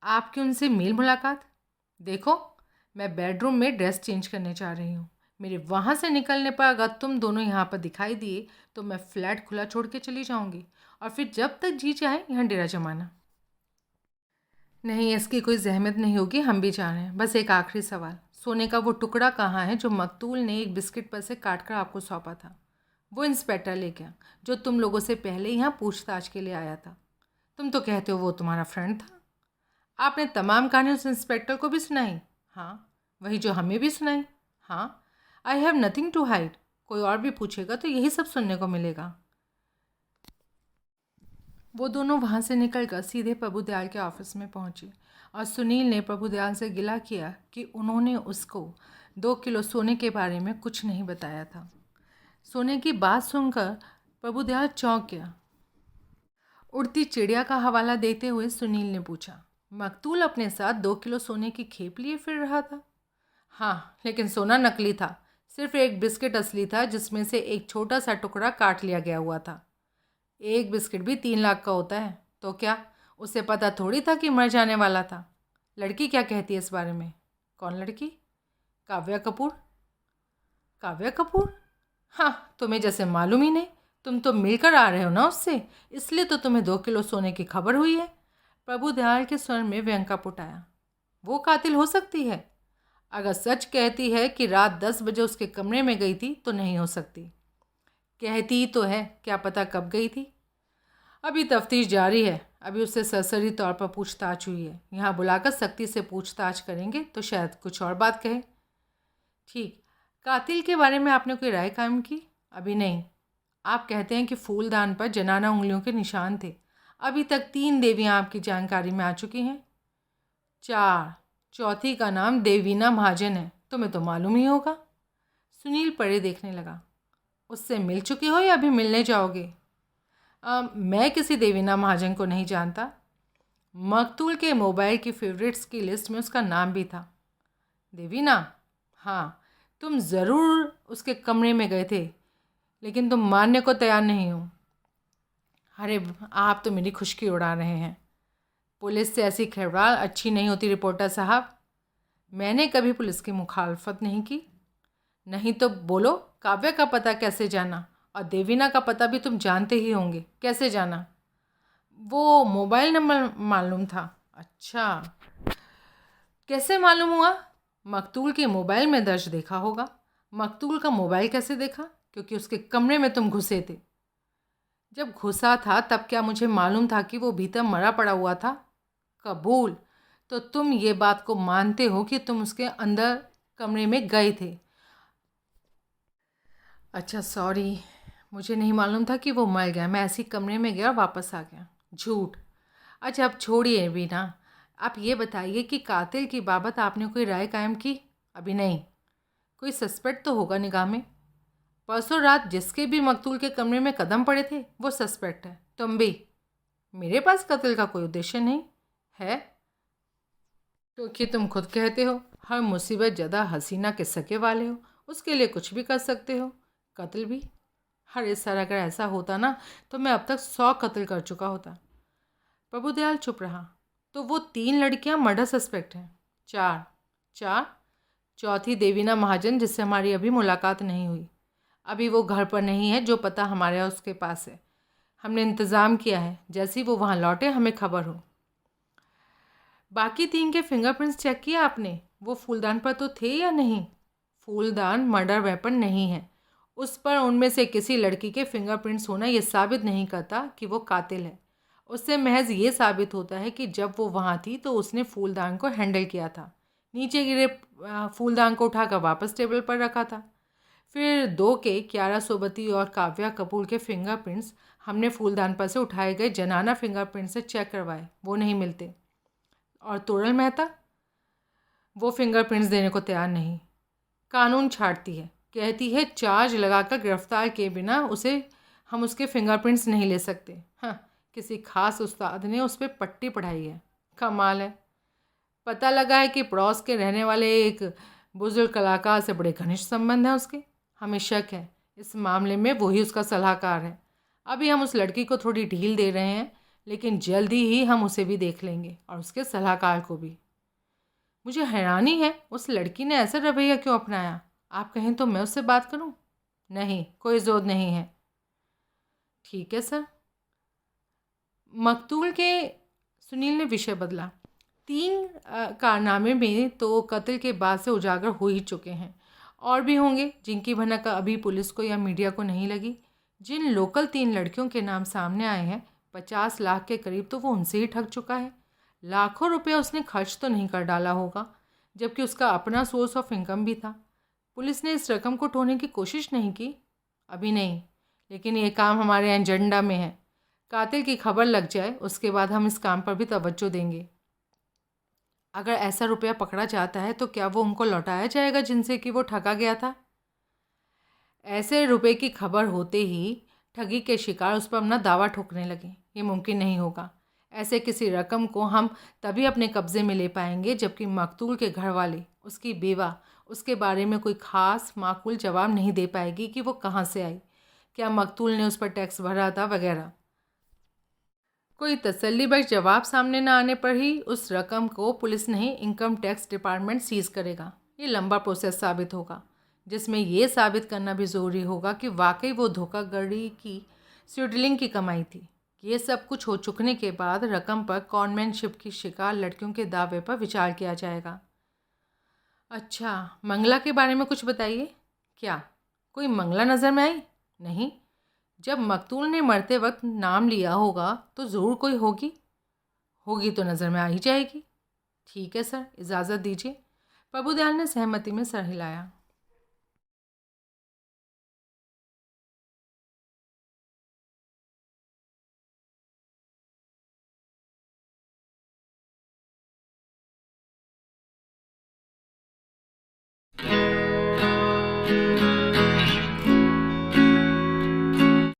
आपकी उनसे मेल मुलाकात? देखो, मैं बेडरूम में ड्रेस चेंज करने जा रही हूँ। मेरे वहाँ से निकलने पर अगर तुम दोनों यहाँ पर दिखाई दिए तो मैं फ्लैट खुला छोड़ के चली जाऊँगी, और फिर जब तक जी चाहे यहाँ डेरा जमाना। नहीं, इसकी कोई जहमत नहीं होगी, हम भी जा रहे हैं। बस एक आखिरी सवाल, सोने का वो टुकड़ा कहाँ है जो मकतूल ने एक बिस्किट पर से काट कर आपको सौंपा था? वो इंस्पेक्टर ले गया, जो तुम लोगों से पहले यहाँ पूछताछ के लिए आया था। तुम तो कहते हो वो तुम्हारा फ्रेंड था। आपने तमाम कहानी उस इंस्पेक्टर को भी सुनाई? हाँ, वही जो हमें भी सुनाई। हाँ, I have nothing to hide. कोई और भी पूछेगा तो यही सब सुनने को मिलेगा। वो दोनों वहाँ से निकलकर सीधे प्रभुदयाल के ऑफिस में पहुँचे और सुनील ने प्रभुदयाल से गिला किया कि उन्होंने उसको 2 किलो सोने के बारे में कुछ नहीं बताया था। सोने की बात सुनकर प्रभुदयाल चौंक गया। उड़ती चिड़िया का हवाला देते हुए सुनील ने पूछा, मकतूल अपने साथ 2 किलो सोने की खेप लिए फिर रहा था? हाँ, लेकिन सोना नकली था। सिर्फ एक बिस्किट असली था, जिसमें से एक छोटा सा टुकड़ा काट लिया गया हुआ था। एक बिस्किट भी 3 लाख का होता है, तो क्या उसे पता थोड़ी था कि मर जाने वाला था? लड़की क्या कहती है इस बारे में? कौन लड़की? काव्या कपूर। काव्या कपूर? हाँ, तुम्हें जैसे मालूम ही नहीं। तुम तो मिलकर आ रहे हो ना उससे, इसलिए तो तुम्हें 2 किलो सोने की खबर हुई है। प्रभु दयाल के स्वर में व्यंग का पुट आया। वो कातिल हो सकती है। अगर सच कहती है कि रात 10 बजे उसके कमरे में गई थी तो नहीं हो सकती। कहती ही तो है, क्या पता कब गई थी। अभी तफ्तीश जारी है। अभी उससे सरसरी तौर पर पूछताछ हुई है। यहाँ बुलाकर सख्ती से पूछताछ करेंगे तो शायद कुछ और बात कहे। ठीक। कातिल के बारे में आपने कोई राय कायम की? अभी नहीं। आप कहते हैं कि फूलदान पर जनाना उंगलियों के निशान थे। अभी तक 3 देवियां आपकी जानकारी में आ चुकी हैं। 4। चौथी का नाम देवीना महाजन है, तुम्हें तो मालूम ही होगा। सुनील परे देखने लगा। उससे मिल चुके हो या अभी मिलने जाओगे? मैं किसी देवीना महाजन को नहीं जानता। मकतूल के मोबाइल की फेवरेट्स की लिस्ट में उसका नाम भी था। देवीना? हाँ, तुम ज़रूर उसके कमरे में गए थे, लेकिन तुम मानने को तैयार नहीं हो। अरे आप तो मेरी खुशकी उड़ा रहे हैं। पुलिस से ऐसी खबराल अच्छी नहीं होती रिपोर्टर साहब। मैंने कभी पुलिस की मुखालफत नहीं की। नहीं तो बोलो, काव्या का पता कैसे जाना? और देवीना का पता भी तुम जानते ही होंगे, कैसे जाना? वो मोबाइल नंबर मालूम था। अच्छा, कैसे मालूम हुआ? मकतूल के मोबाइल में दर्ज देखा होगा। मकतूल का मोबाइल कैसे देखा? क्योंकि उसके कमरे में तुम घुसे थे। जब घुसा था तब क्या मुझे मालूम था कि वो भीतर मरा पड़ा हुआ था? कबूल। तो तुम ये बात को मानते हो कि तुम उसके अंदर कमरे में गए थे? अच्छा, सॉरी, मुझे नहीं मालूम था कि वो मर गया। मैं ऐसे ही कमरे में गया और वापस आ गया। झूठ। अच्छा, अब छोड़िए बीना। आप ये बताइए कि कातिल की बाबत आपने कोई राय कायम की? अभी नहीं। कोई सस्पेक्ट तो होगा निगाह में? परसों रात जिसके भी मकतूल के कमरे में कदम पड़े थे वो सस्पेक्ट है। तुम भी? मेरे पास कत्ल का कोई उद्देश्य नहीं है। क्योंकि तुम खुद कहते हो हर मुसीबत ज़्यादा हसीना के सके वाले हो, उसके लिए कुछ भी कर सकते हो, कत्ल भी। अरे सर, अगर ऐसा होता ना तो मैं अब तक 100 कत्ल कर चुका होता। प्रभुदयाल चुप रहा। तो वो 3 लड़कियां मर्डर सस्पेक्ट हैं? 4। 4? चौथी देवीना महाजन, जिससे हमारी अभी मुलाकात नहीं हुई। अभी वो घर पर नहीं है, जो पता हमारे उसके पास है। हमने इंतज़ाम किया है, जैसे ही वो वहाँ लौटे हमें खबर हो। बाकी 3 के फिंगरप्रिंट्स चेक किया आपने? वो फूलदान पर तो थे या नहीं? फूलदान मर्डर वेपन नहीं है। उस पर उनमें से किसी लड़की के फिंगरप्रिंट्स होना ये साबित नहीं करता कि वो कातिल है। उससे महज ये साबित होता है कि जब वो वहाँ थी तो उसने फूलदान को हैंडल किया था, नीचे गिरे फूलदान को उठाकर वापस टेबल पर रखा था। फिर 2 के कियारा सोबती और काव्या कपूर के फिंगरप्रिंट्स हमने फूलदान पर से उठाए गए जनाना फिंगरप्रिंट से चेक करवाए, वो नहीं मिलते। और तोरल मेहता? वो फिंगरप्रिंट्स देने को तैयार नहीं। कानून छाड़ती है, कहती है चार्ज लगाकर गिरफ्तार किए बिना हम उसके फिंगरप्रिंट्स नहीं ले सकते। हाँ, किसी खास उस्ताद ने उस पर पट्टी पढ़ाई है। कमाल है। पता लगा है कि पड़ोस के रहने वाले एक बुजुर्ग कलाकार से बड़े घनिष्ठ संबंध हैं उसके। हमें शक है इस मामले में वही उसका सलाहकार है। अभी हम उस लड़की को थोड़ी ढील दे रहे हैं, लेकिन जल्दी ही हम उसे भी देख लेंगे और उसके सलाहकार को भी। मुझे हैरानी है उस लड़की ने ऐसा रवैया क्यों अपनाया। आप कहें तो मैं उससे बात करूं? नहीं, कोई ज़रूरत नहीं है। ठीक है सर। मकतूल के सुनील ने विषय बदला। 3 कारनामे में तो कत्ल के बाद से उजागर हो ही चुके हैं। और भी होंगे जिनकी भनक अभी पुलिस को या मीडिया को नहीं लगी। जिन लोकल 3 लड़कियों के नाम सामने आए हैं, 50 लाख के करीब तो वो उनसे ही ठग चुका है। लाखों रुपये उसने खर्च तो नहीं कर डाला होगा, जबकि उसका अपना सोर्स ऑफ इनकम भी था। पुलिस ने इस रकम को ढूंढने की कोशिश नहीं की? अभी नहीं, लेकिन ये काम हमारे एजेंडा में है। कातिल की खबर लग जाए उसके बाद हम इस काम पर भी तवज्जो देंगे। अगर ऐसा रुपया पकड़ा जाता है तो क्या वो उनको लौटाया जाएगा जिनसे कि वो ठगा गया था? ऐसे रुपए की खबर होते ही ठगी के शिकार उस पर अपना दावा ठोकने लगे। ये मुमकिन नहीं होगा। ऐसे किसी रकम को हम तभी अपने कब्ज़े में ले पाएंगे जबकि मकतूल के घर वाले, उसकी बेवा, उसके बारे में कोई ख़ास माकूल जवाब नहीं दे पाएगी कि वो कहाँ से आई, क्या मकतूल ने उस पर टैक्स भरा था वगैरह। कोई तसल्लीबख्श जवाब सामने न आने पर ही उस रकम को पुलिस नहीं, इनकम टैक्स डिपार्टमेंट सीज़ करेगा। ये लंबा प्रोसेस साबित होगा, जिसमें ये साबित करना भी ज़रूरी होगा कि वाकई वो धोखाधड़ी की, स्यूडलिंग की कमाई थी। ये सब कुछ हो चुकने के बाद रकम पर कॉन्वेंटशिप की शिकार लड़कियों के दावे पर विचार किया जाएगा। अच्छा, मंगला के बारे में कुछ बताइए। क्या कोई मंगला नज़र में आई? नहीं। जब मकतूल ने मरते वक्त नाम लिया होगा तो ज़रूर कोई होगी। होगी तो नज़र में आ ही जाएगी। ठीक है सर, इजाज़त दीजिए। प्रभुदयाल ने सहमति में सर हिलाया।